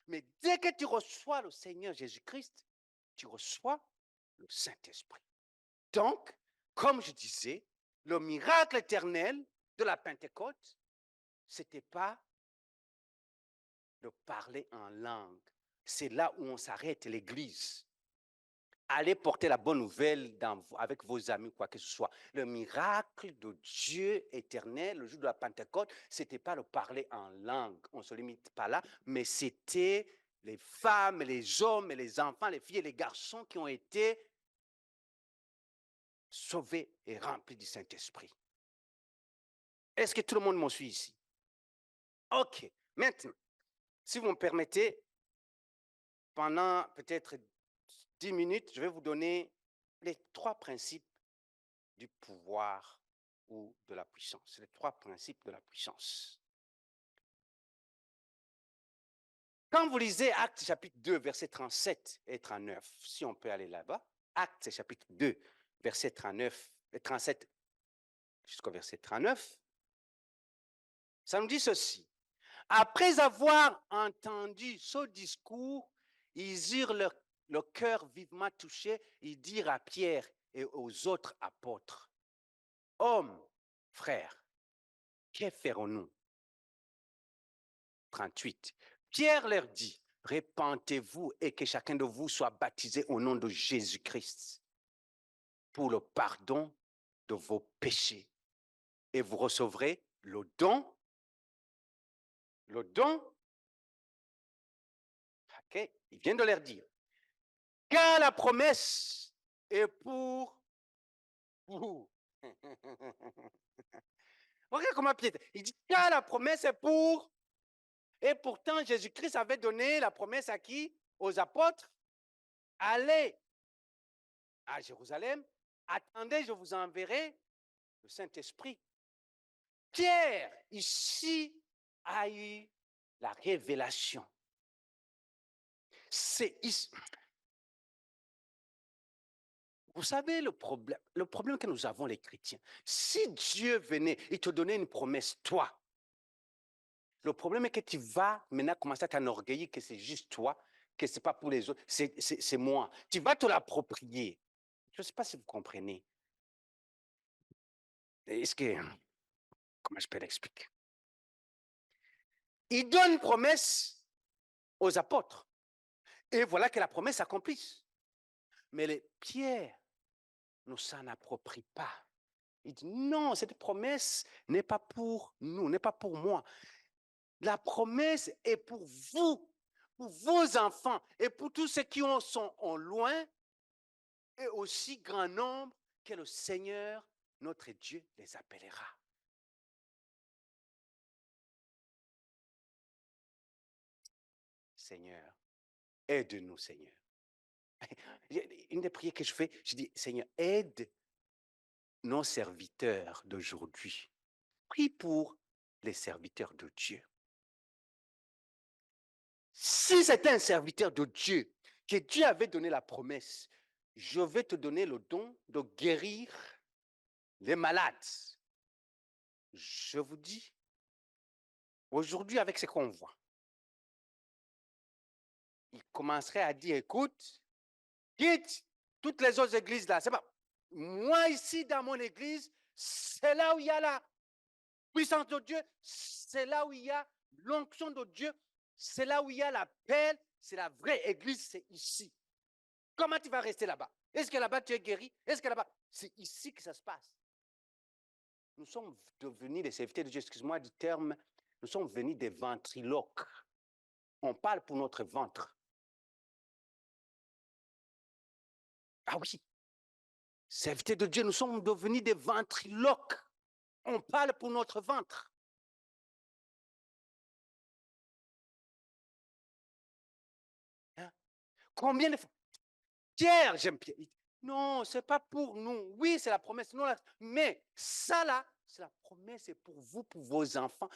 Mais dès que tu reçois le Seigneur Jésus-Christ, tu reçois le Saint-Esprit. Donc, comme je disais, le miracle éternel de la Pentecôte, ce n'était pas de parler en langue. C'est là où on s'arrête l'Église. Allez porter la bonne nouvelle avec vos amis, quoi que ce soit. Le miracle de Dieu éternel, le jour de la Pentecôte, ce n'était pas de parler en langue. On ne se limite pas là, mais c'était les femmes, les hommes, les enfants, les filles et les garçons qui ont été sauvés et remplis du Saint-Esprit. Est-ce que tout le monde me suit ici? OK. Maintenant, si vous me permettez, pendant peut-être 10 minutes, je vais vous donner les 3 principes du pouvoir ou de la puissance. Les 3 principes de la puissance. Quand vous lisez Actes chapitre 2, versets 37 et 39, si on peut aller là-bas, Actes chapitre 2, verset 39 et 37 jusqu'au verset 39, ça nous dit ceci. Après avoir entendu ce discours, ils eurent le cœur vivement touché, ils dirent à Pierre et aux autres apôtres, « Hommes, frères, que ferons-nous » 38. Pierre leur dit, « Repentez-vous et que chacun de vous soit baptisé au nom de Jésus-Christ pour le pardon de vos péchés et vous recevrez le don. » Le don, ok, il vient de leur dire, car la promesse est pour vous. Regarde comment Pierre, il dit, car la promesse est pour, et pourtant Jésus-Christ avait donné la promesse à qui? Aux apôtres. Allez à Jérusalem, attendez, je vous enverrai le Saint-Esprit. Pierre, ici, a eu la révélation. Vous savez le problème que nous avons les chrétiens, si Dieu venait et te donnait une promesse, toi, le problème est que tu vas maintenant commencer à t'enorgueillir que c'est juste toi, que ce n'est pas pour les autres, c'est moi. Tu vas te l'approprier. Je ne sais pas si vous comprenez. Est-ce que, comment je peux l'expliquer? Il donne une promesse aux apôtres. Et voilà que la promesse s'accomplisse. Mais Pierre ne s'en approprie pas. Il dit non, cette promesse n'est pas pour nous, n'est pas pour moi. La promesse est pour vous, pour vos enfants et pour tous ceux qui sont en loin et aussi grand nombre que le Seigneur, notre Dieu, les appellera. Seigneur, aide-nous, Seigneur. Une des prières que je fais, je dis, Seigneur, aide nos serviteurs d'aujourd'hui. Prie pour les serviteurs de Dieu. Si c'était un serviteur de Dieu, que Dieu avait donné la promesse, je vais te donner le don de guérir les malades. Je vous dis, aujourd'hui, avec ce qu'on voit, il commencerait à dire, écoute, quitte toutes les autres églises là, c'est pas. Moi ici, dans mon église, c'est là où il y a la puissance de Dieu, c'est là où il y a l'onction de Dieu, c'est là où il y a la paix, c'est la vraie église, c'est ici. Comment tu vas rester là-bas? Est-ce que là-bas tu es guéri? Est-ce que là-bas, c'est ici que ça se passe? Nous sommes devenus des serviteurs de Dieu, excuse-moi du terme, nous sommes venus des ventriloques. On parle pour notre ventre. Ah oui, serviteurs de Dieu, nous sommes devenus des ventriloques. On parle pour notre ventre. Hein? Combien de fois? Pierre, j'aime Pierre. Non, ce n'est pas pour nous. Oui, c'est la promesse. Non, mais ça là, c'est la promesse, c'est pour vous, pour vos enfants.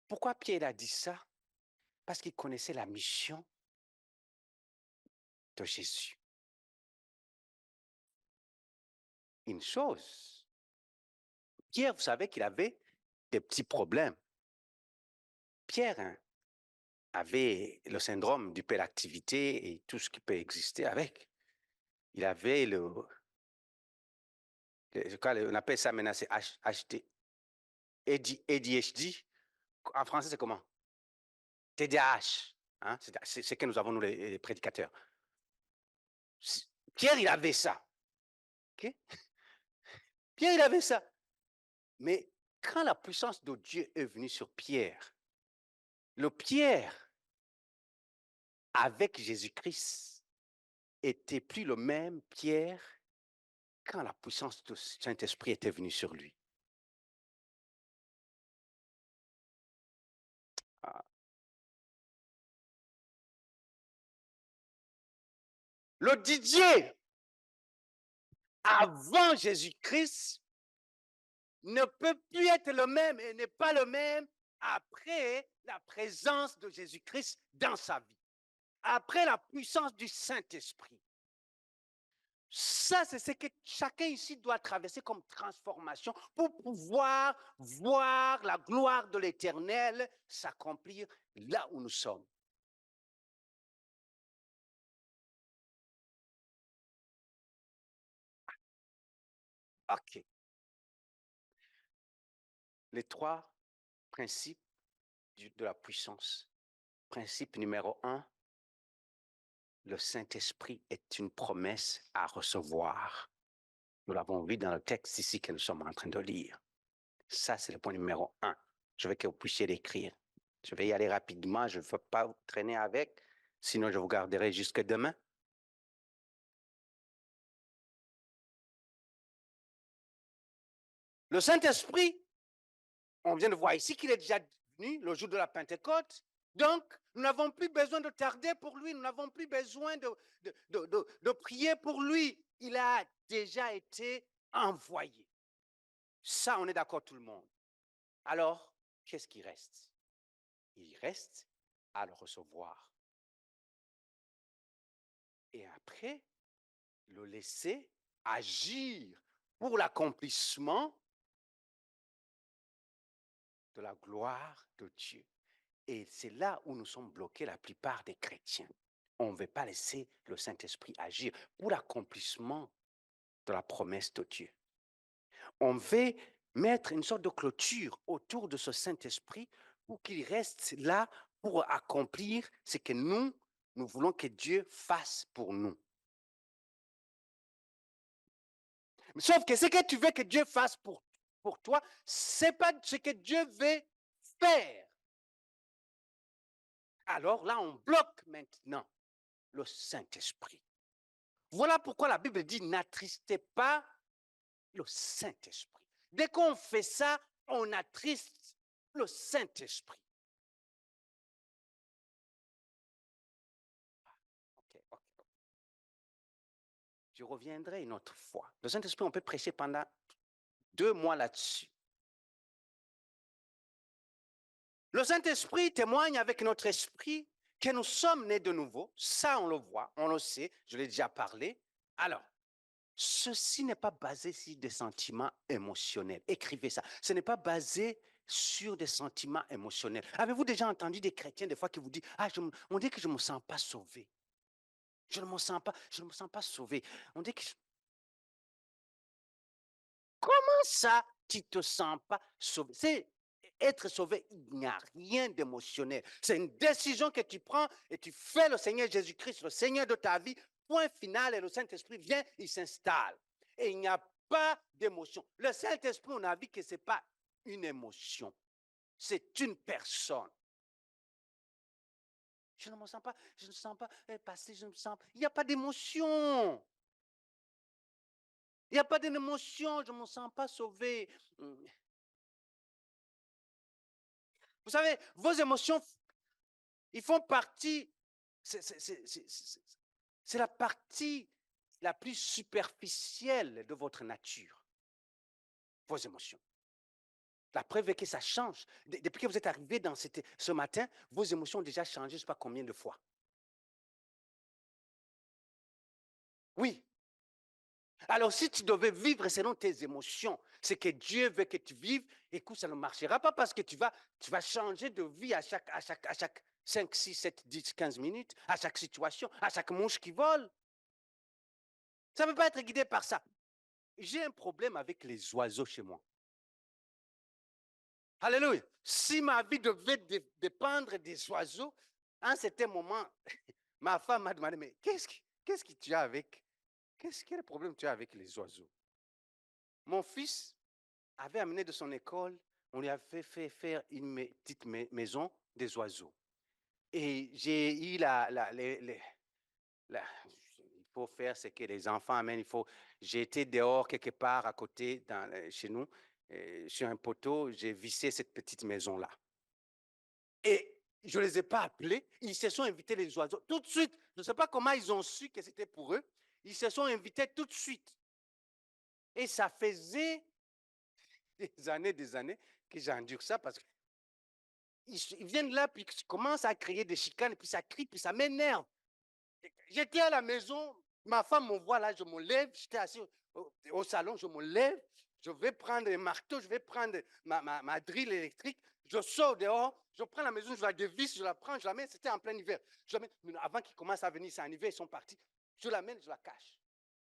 Pourquoi Pierre a dit ça? Parce qu'il connaissait la mission de Jésus. Une chose, Pierre, vous savez qu'il avait des petits problèmes. Pierre avait le syndrome d'hyperactivité et tout ce qui peut exister avec. Il avait on appelle ça maintenant, c'est ADHD. En français, c'est comment? TDAH. Hein? C'est ce que nous avons, nous, les prédicateurs. Pierre, il avait ça. Okay? Pierre, il avait ça. Mais quand la puissance de Dieu est venue sur Pierre, le Pierre, avec Jésus-Christ, était plus le même Pierre quand la puissance du Saint-Esprit était venue sur lui. Ah. Le Didier, avant Jésus-Christ, ne peut plus être le même et n'est pas le même après la présence de Jésus-Christ dans sa vie, après la puissance du Saint-Esprit. Ça, c'est ce que chacun ici doit traverser comme transformation pour pouvoir voir la gloire de l'Éternel s'accomplir là où nous sommes. OK. Les trois principes de la puissance. Principe numéro 1, le Saint-Esprit est une promesse à recevoir. Nous l'avons vu dans le texte ici que nous sommes en train de lire. Ça, c'est le point numéro 1. Je veux que vous puissiez l'écrire. Je vais y aller rapidement, je ne veux pas vous traîner avec, sinon je vous garderai jusque demain. Le Saint-Esprit, on vient de voir ici qu'il est déjà venu le jour de la Pentecôte. Donc, nous n'avons plus besoin de tarder pour lui, nous n'avons plus besoin de prier pour lui. Il a déjà été envoyé. Ça, on est d'accord tout le monde. Alors, qu'est-ce qui reste? Il reste à le recevoir. Et après, le laisser agir pour l'accomplissement de la gloire de Dieu. Et c'est là où nous sommes bloqués la plupart des chrétiens. On ne veut pas laisser le Saint-Esprit agir pour l'accomplissement de la promesse de Dieu. On veut mettre une sorte de clôture autour de ce Saint-Esprit pour qu'il reste là pour accomplir ce que nous voulons que Dieu fasse pour nous. Sauf que ce que tu veux que Dieu fasse pour toi, ce n'est pas ce que Dieu veut faire. Alors là, on bloque maintenant le Saint-Esprit. Voilà pourquoi la Bible dit n'attristez pas le Saint-Esprit. Dès qu'on fait ça, on attriste le Saint-Esprit. Ok. Je reviendrai une autre fois. Le Saint-Esprit, on peut prêcher pendant 2 mois là-dessus. Le Saint-Esprit témoigne avec notre esprit que nous sommes nés de nouveau. Ça, on le voit, on le sait, je l'ai déjà parlé. Alors, ceci n'est pas basé sur des sentiments émotionnels. Écrivez ça. Ce n'est pas basé sur des sentiments émotionnels. Avez-vous déjà entendu des chrétiens des fois qui vous disent « Ah, on dit que je ne me sens pas sauvé. Je ne me sens pas sauvé. » On dit que... Comment ça, tu ne te sens pas sauvé? C'est être sauvé, il n'y a rien d'émotionnel. C'est une décision que tu prends et tu fais le Seigneur Jésus-Christ, le Seigneur de ta vie. Point final, et le Saint-Esprit vient, il s'installe. Et il n'y a pas d'émotion. Le Saint-Esprit, on a vu que ce n'est pas une émotion. C'est une personne. Je ne me sens pas, passé, je ne me sens pas. Il n'y a pas d'émotion. Il n'y a pas d'émotion, je ne me sens pas sauvé. Vous savez, vos émotions, ils font partie, c'est la partie la plus superficielle de votre nature, vos émotions. La preuve est que ça change. Depuis que vous êtes arrivé ce matin, vos émotions ont déjà changé, je ne sais pas combien de fois. Oui. Alors, si tu devais vivre selon tes émotions, ce que Dieu veut que tu vives, écoute, ça ne marchera pas parce que tu vas changer de vie à chaque 5, 6, 7, 10, 15 minutes, à chaque situation, à chaque mouche qui vole. Ça ne peut pas être guidé par ça. J'ai un problème avec les oiseaux chez moi. Alléluia. Si ma vie devait dépendre des oiseaux, à un certain moment, ma femme m'a demandé, mais qu'est-ce que tu as avec, quel problème tu as avec les oiseaux? Mon fils avait amené de son école, on lui avait fait faire une petite maison des oiseaux. Et j'ai eu il faut faire ce que les enfants amènent. J'ai été dehors quelque part à côté, chez nous, sur un poteau, j'ai vissé cette petite maison-là. Et je ne les ai pas appelés, ils se sont invités les oiseaux tout de suite. Je ne sais pas comment ils ont su que c'était pour eux. Ils se sont invités tout de suite. Et ça faisait des années que j'endure ça parce qu'ils viennent là, puis ils commencent à créer des chicanes, puis ça crie, puis ça m'énerve. J'étais à la maison, ma femme me voit là, je me lève, j'étais assis au salon, je me lève, je vais prendre un marteau, je vais prendre ma drill électrique, je sors dehors, je prends la maison, je la dévisse, je la prends, je la mets, c'était en plein hiver. Avant qu'ils commencent à venir, c'est en hiver, ils sont partis, je la mène, je la cache.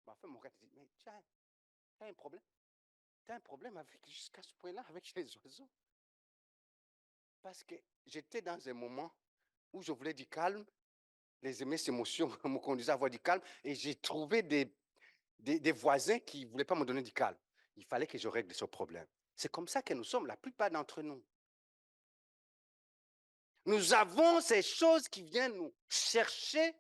Ma femme me regarde et dit, mais tu as un problème? Tu as un problème jusqu'à ce point-là avec les oiseaux? Parce que j'étais dans un moment où je voulais du calme, les émotions me conduisaient à avoir du calme, et j'ai trouvé des voisins qui ne voulaient pas me donner du calme. Il fallait que je règle ce problème. C'est comme ça que nous sommes, la plupart d'entre nous. Nous avons ces choses qui viennent nous chercher,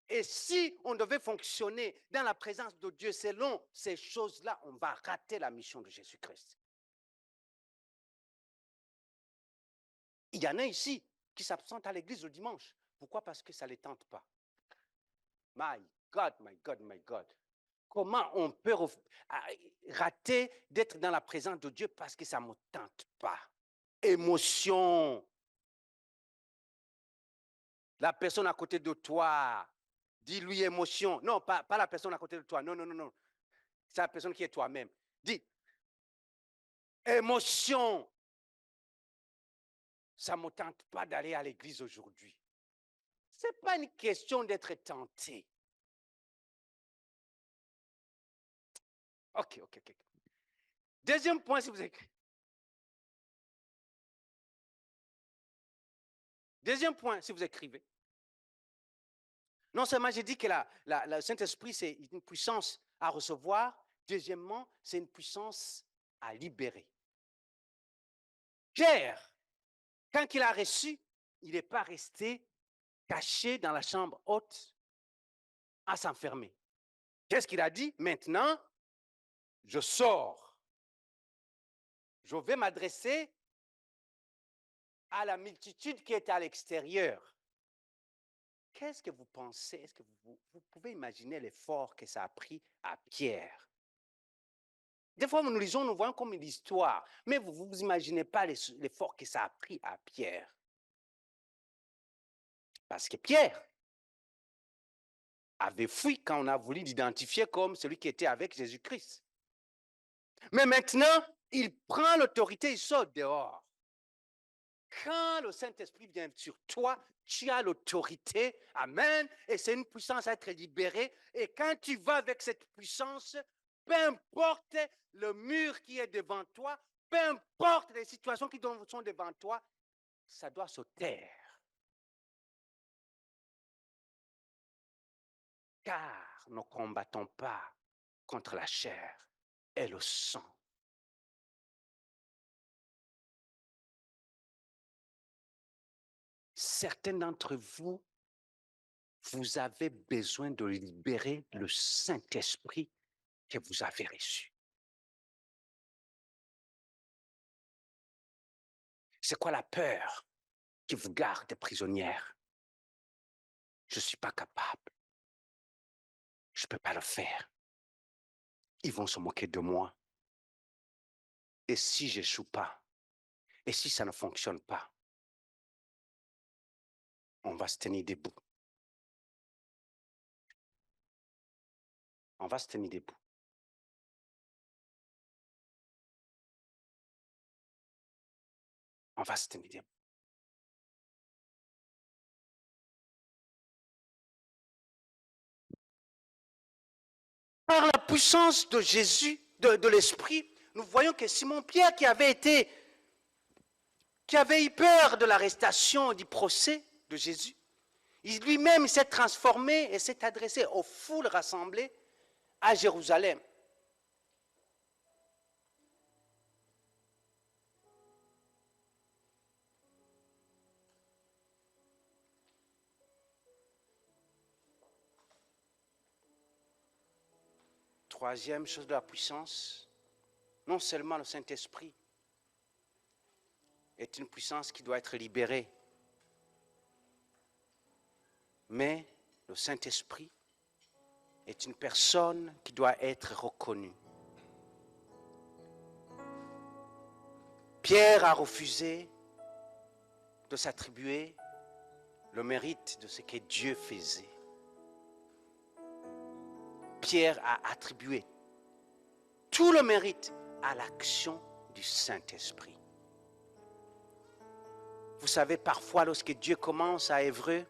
et si on devait fonctionner dans la présence de Dieu selon ces choses-là, on va rater la mission de Jésus-Christ. Il y en a ici qui s'absentent à l'église le dimanche. Pourquoi? Parce que ça ne les tente pas. My God, my God, my God. Comment on peut rater d'être dans la présence de Dieu parce que ça ne me tente pas? Émotion. La personne à côté de toi, dis-lui émotion. Non, pas la personne à côté de toi. Non, non, non, non. C'est la personne qui est toi-même. Dis émotion. Ça ne me tente pas d'aller à l'église aujourd'hui. Ce n'est pas une question d'être tenté. Ok. Deuxième point, si vous écrivez. Deuxième point, si vous écrivez. Non seulement j'ai dit que le Saint-Esprit, c'est une puissance à recevoir. Deuxièmement, c'est une puissance à libérer. Pierre, quand il a reçu, il n'est pas resté caché dans la chambre haute à s'enfermer. Qu'est-ce qu'il a dit? Maintenant, je sors. Je vais m'adresser à la multitude qui est à l'extérieur. Qu'est-ce que vous pensez? Est-ce que vous pouvez imaginer l'effort que ça a pris à Pierre? Des fois, nous lisons, nous voyons comme une histoire, mais vous ne vous imaginez pas l'effort que ça a pris à Pierre. Parce que Pierre avait fui quand on a voulu l'identifier comme celui qui était avec Jésus-Christ. Mais maintenant, il prend l'autorité, il sort dehors. Quand le Saint-Esprit vient sur toi, tu as l'autorité, amen, et c'est une puissance à être libérée. Et quand tu vas avec cette puissance, peu importe le mur qui est devant toi, peu importe les situations qui sont devant toi, ça doit se taire. Car nous ne combattons pas contre la chair et le sang. Certains d'entre vous, vous avez besoin de libérer le Saint-Esprit que vous avez reçu. C'est quoi la peur qui vous garde prisonnière? Je ne suis pas capable. Je ne peux pas le faire. Ils vont se moquer de moi. Et si je n'échoue pas? Et si ça ne fonctionne pas? On va se tenir debout. On va se tenir debout. On va se tenir debout. Par la puissance de Jésus, de l'Esprit, nous voyons que Simon-Pierre qui avait eu peur de l'arrestation, du procès de Jésus, lui-même s'est transformé et s'est adressé aux foules rassemblées à Jérusalem. Troisième chose de la puissance, non seulement le Saint-Esprit est une puissance qui doit être libérée, mais le Saint-Esprit est une personne qui doit être reconnue. Pierre a refusé de s'attribuer le mérite de ce que Dieu faisait. Pierre a attribué tout le mérite à l'action du Saint-Esprit. Vous savez, parfois, lorsque Dieu commence à œuvrer,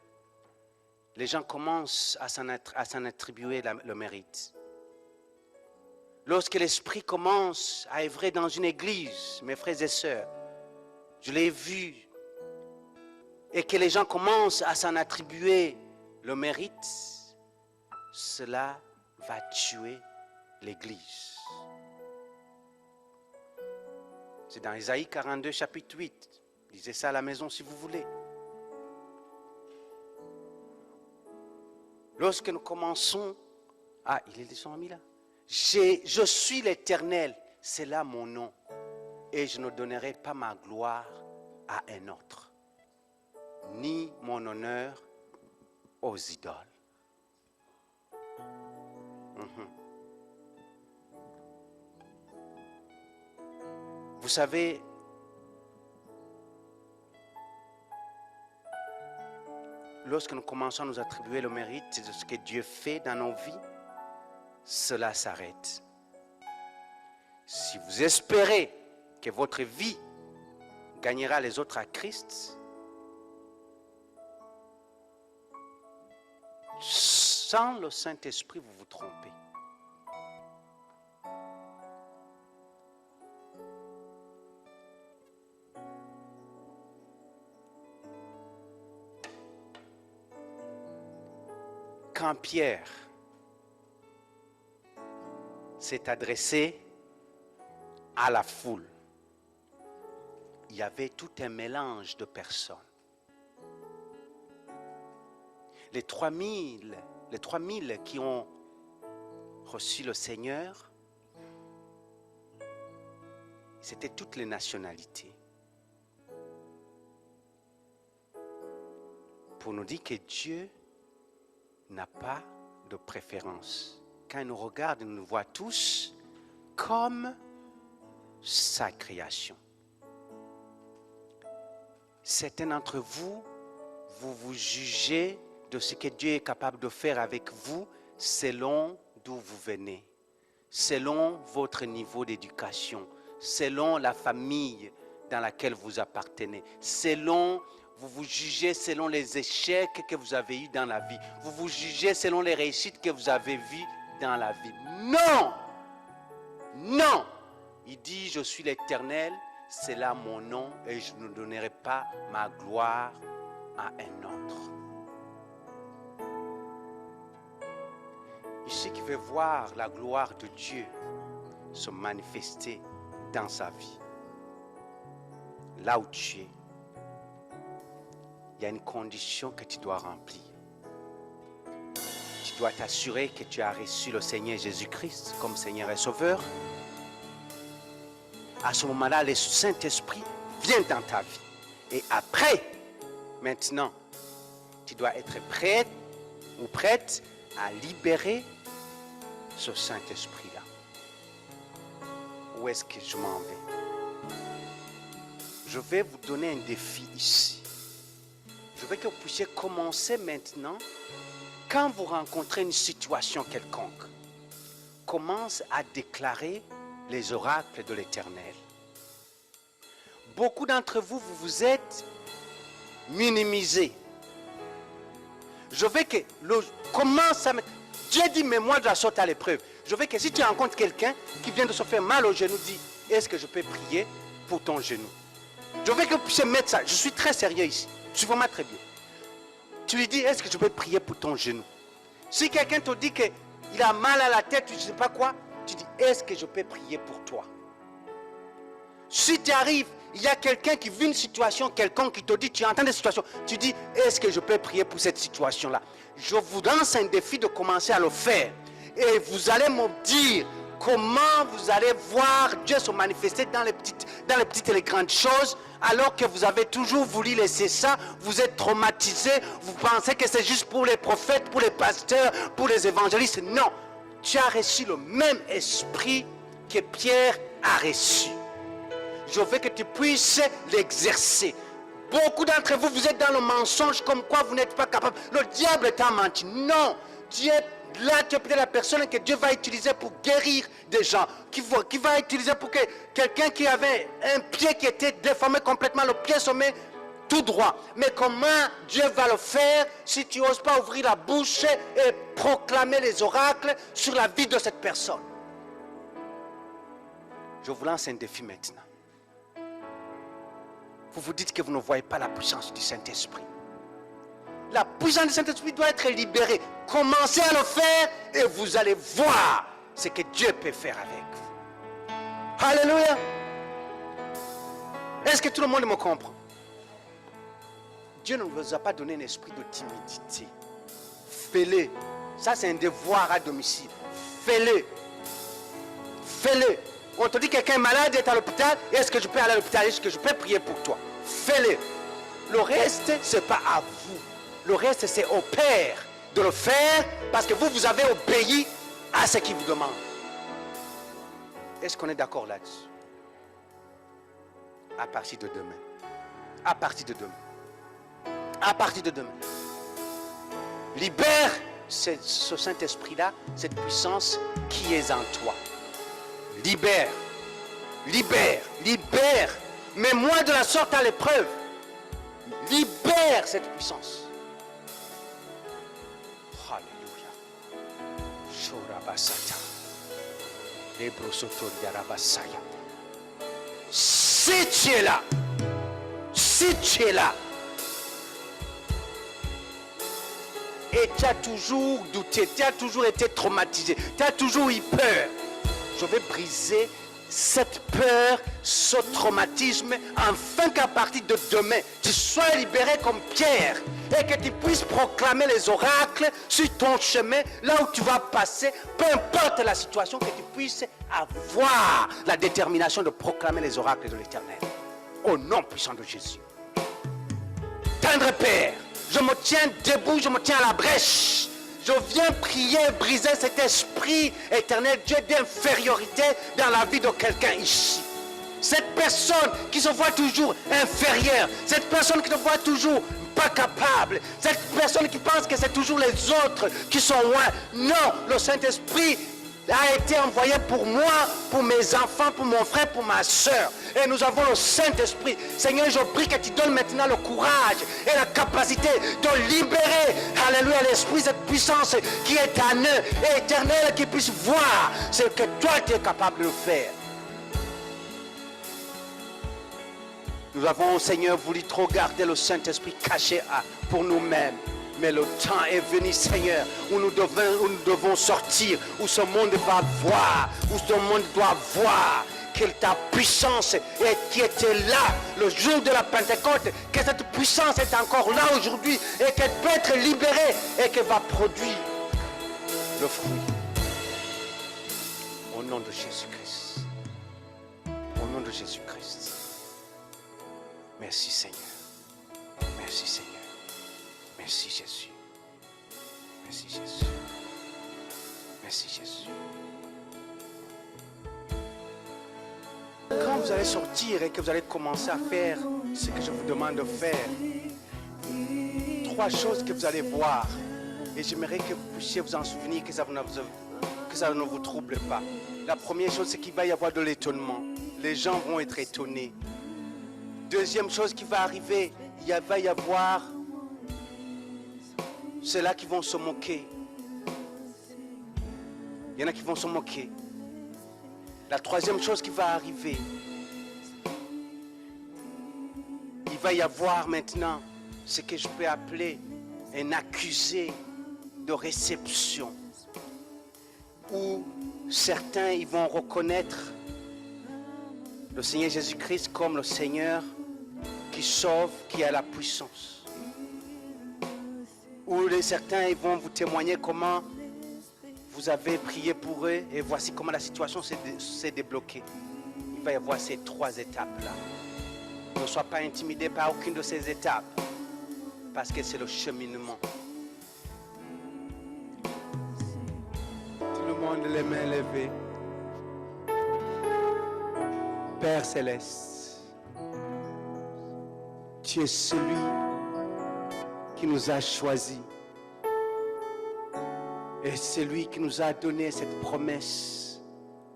les gens commencent à s'en attribuer le mérite. Lorsque l'Esprit commence à œuvrer dans une église, mes frères et sœurs, je l'ai vu, et que les gens commencent à s'en attribuer le mérite, cela va tuer l'église. C'est dans Isaïe 42, chapitre 8. Lisez ça à la maison si vous voulez. Lorsque nous commençons, il est son ami là. Je suis l'Éternel, c'est là mon nom, et je ne donnerai pas ma gloire à un autre, ni mon honneur aux idoles. Vous savez, lorsque nous commençons à nous attribuer le mérite de ce que Dieu fait dans nos vies, cela s'arrête. Si vous espérez que votre vie gagnera les autres à Christ, sans le Saint-Esprit, vous vous trompez. quand Pierre s'est adressé à la foule, il y avait tout un mélange de personnes. Les 3000 qui ont reçu le Seigneur, c'était toutes les nationalités. Pour nous dire que Dieu n'a pas de préférence. Quand il nous regarde, il nous voit tous comme sa création. Certains d'entre vous, vous jugez de ce que Dieu est capable de faire avec vous selon d'où vous venez, selon votre niveau d'éducation, selon la famille dans laquelle vous appartenez, vous vous jugez selon les échecs que vous avez eus dans la vie, vous vous jugez selon les réussites que vous avez vues dans la vie. Non! Non! Il dit, je suis l'Éternel, c'est là mon nom et je ne donnerai pas ma gloire à un autre. Ici qui veut voir la gloire de Dieu se manifester dans sa vie. Là où tu es, il y a une condition que tu dois remplir. Tu dois t'assurer que tu as reçu le Seigneur Jésus-Christ comme Seigneur et Sauveur. À ce moment-là, le Saint-Esprit vient dans ta vie. Et après, maintenant, tu dois être prêt ou prête à libérer ce Saint-Esprit-là. Où est-ce que je m'en vais? Je vais vous donner un défi ici. Je veux que vous puissiez commencer maintenant. Quand vous rencontrez une situation quelconque, commence à déclarer les oracles de l'Éternel. Beaucoup d'entre vous, vous vous êtes minimisés. Je veux que commence à... Dieu dit, mais moi je la sorte à l'épreuve. Je veux que si tu rencontres quelqu'un qui vient de se faire mal au genou, dis, est-ce que je peux prier pour ton genou? Je veux que vous puissiez mettre ça. Je suis très sérieux ici. Je suis vraiment très bien. Tu lui dis, est-ce que je peux prier pour ton genou? Si quelqu'un te dit qu'il a mal à la tête, je ne sais pas quoi, tu dis, est-ce que je peux prier pour toi? Si tu arrives, il y a quelqu'un qui vit une situation quelconque qui te dit, tu entends des situations, tu dis, est-ce que je peux prier pour cette situation-là? Je vous lance un défi de commencer à le faire. Et vous allez me dire comment vous allez voir Dieu se manifester dans les petites et les grandes choses, alors que vous avez toujours voulu laisser ça, vous êtes traumatisé, vous pensez que c'est juste pour les prophètes, pour les pasteurs, pour les évangélistes. Non, tu as reçu le même esprit que Pierre a reçu. Je veux que tu puisses l'exercer. Beaucoup d'entre vous, vous êtes dans le mensonge comme quoi vous n'êtes pas capable. Le diable t'a menti. Non, Dieu, là tu es peut-être la personne que Dieu va utiliser pour guérir des gens. Qui va utiliser pour que quelqu'un qui avait un pied qui était déformé complètement, le pied se met tout droit. Mais comment Dieu va le faire si tu n'oses pas ouvrir la bouche et proclamer les oracles sur la vie de cette personne? Je vous lance un défi maintenant. Vous vous dites que vous ne voyez pas la puissance du Saint-Esprit. La puissance du Saint-Esprit doit être libérée. Commencez à le faire et vous allez voir ce que Dieu peut faire avec vous. Alléluia. Est-ce que tout le monde me comprend? Dieu ne vous a pas donné un esprit de timidité. Fais-le. Ça, c'est un devoir à domicile. Fais-le. Fais-le. On te dit que quelqu'un est malade, est à l'hôpital. Est-ce que je peux aller à l'hôpital? Est-ce que je peux prier pour toi? Fais-le. Le reste, ce n'est pas à vous. Le reste, c'est au Père de le faire parce que vous avez obéi à ce qu'il vous demande. Est-ce qu'on est d'accord là-dessus? À partir de demain. À partir de demain. À partir de demain. Libère ce Saint-Esprit-là, cette puissance qui est en toi. Libère, libère, libère. Mets-moi de la sorte à l'épreuve. Libère cette puissance. Alléluia. Shorabasata. Lebrosotoriarabasaya. Si tu es là, si tu es là, et tu as toujours douté, tu as toujours été traumatisé, tu as toujours eu peur. Je vais briser cette peur, ce traumatisme, afin qu'à partir de demain, tu sois libéré comme Pierre et que tu puisses proclamer les oracles sur ton chemin, là où tu vas passer, peu importe la situation, que tu puisses avoir la détermination de proclamer les oracles de l'Éternel. Au nom puissant de Jésus. Tendre Père, je me tiens debout, je me tiens à la brèche. Je viens prier, briser cet esprit éternel, Dieu, d'infériorité dans la vie de quelqu'un ici. Cette personne qui se voit toujours inférieure, cette personne qui se voit toujours pas capable, cette personne qui pense que c'est toujours les autres qui sont loin. Non, le Saint-Esprit a été envoyé pour moi, pour mes enfants, pour mon frère, pour ma soeur. Et nous avons le Saint-Esprit. Seigneur, je prie que tu donnes maintenant le courage et la capacité de libérer, alléluia, l'Esprit, cette puissance qui est en eux, et éternelle, qui puisse voir ce que toi tu es capable de faire. Nous avons, Seigneur, voulu trop garder le Saint-Esprit caché pour nous-mêmes. Mais le temps est venu, Seigneur, où nous devons sortir, où ce monde va voir, où ce monde doit voir que ta puissance qui était là le jour de la Pentecôte, que cette puissance est encore là aujourd'hui et qu'elle peut être libérée et qu'elle va produire le fruit. Au nom de Jésus-Christ. Au nom de Jésus-Christ. Merci Seigneur. Merci Seigneur. Merci Jésus. Merci Jésus. Merci Jésus. Quand vous allez sortir et que vous allez commencer à faire ce que je vous demande de faire, 3 choses que vous allez voir, et j'aimerais que vous puissiez vous en souvenir, que ça ne vous trouble pas. La première chose, c'est qu'il va y avoir de l'étonnement. Les gens vont être étonnés. Deuxième chose qui va arriver, il va y avoir ceux-là qui vont se moquer. Il y en a qui vont se moquer. La troisième chose qui va arriver, il va y avoir maintenant ce que je peux appeler un accusé de réception, où certains ils vont reconnaître le Seigneur Jésus-Christ comme le Seigneur qui sauve, qui a la puissance. Où certains ils vont vous témoigner comment vous avez prié pour eux et voici comment la situation s'est débloquée. Il va y avoir ces 3 étapes-là. Ne sois pas intimidé par aucune de ces étapes parce que c'est le cheminement. Tout le monde les mains levées. Père Céleste, tu es celui qui nous a choisis. Et c'est lui qui nous a donné cette promesse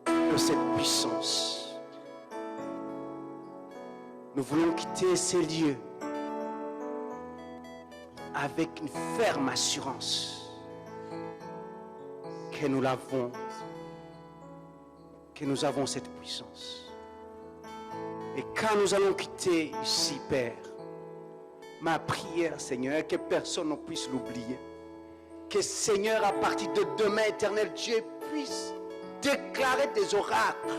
de cette puissance. Nous voulons quitter ces lieux avec une ferme assurance que nous l'avons, que nous avons cette puissance. Et quand nous allons quitter ici, Père, ma prière, Seigneur, est que personne ne puisse l'oublier. Que Seigneur, à partir de demain, éternel Dieu, puisse déclarer des oracles.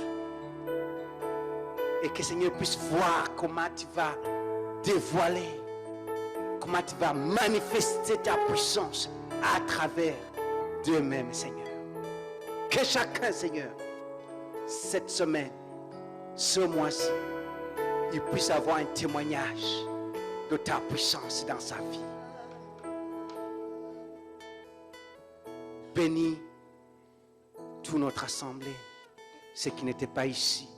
Et que Seigneur puisse voir comment tu vas dévoiler, comment tu vas manifester ta puissance à travers d'eux-mêmes, Seigneur. Que chacun, Seigneur, cette semaine, ce mois-ci, il puisse avoir un témoignage de ta puissance dans sa vie. Bénis toute notre assemblée, ceux qui n'étaient pas ici,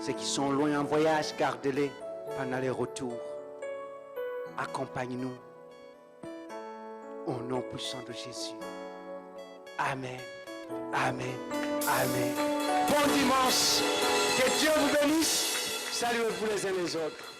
ceux qui sont loin en voyage, garde-les pendant les retours. Accompagne-nous au nom puissant de Jésus. Amen, amen, amen. Bon dimanche, que Dieu vous bénisse. Saluez-vous les uns les autres.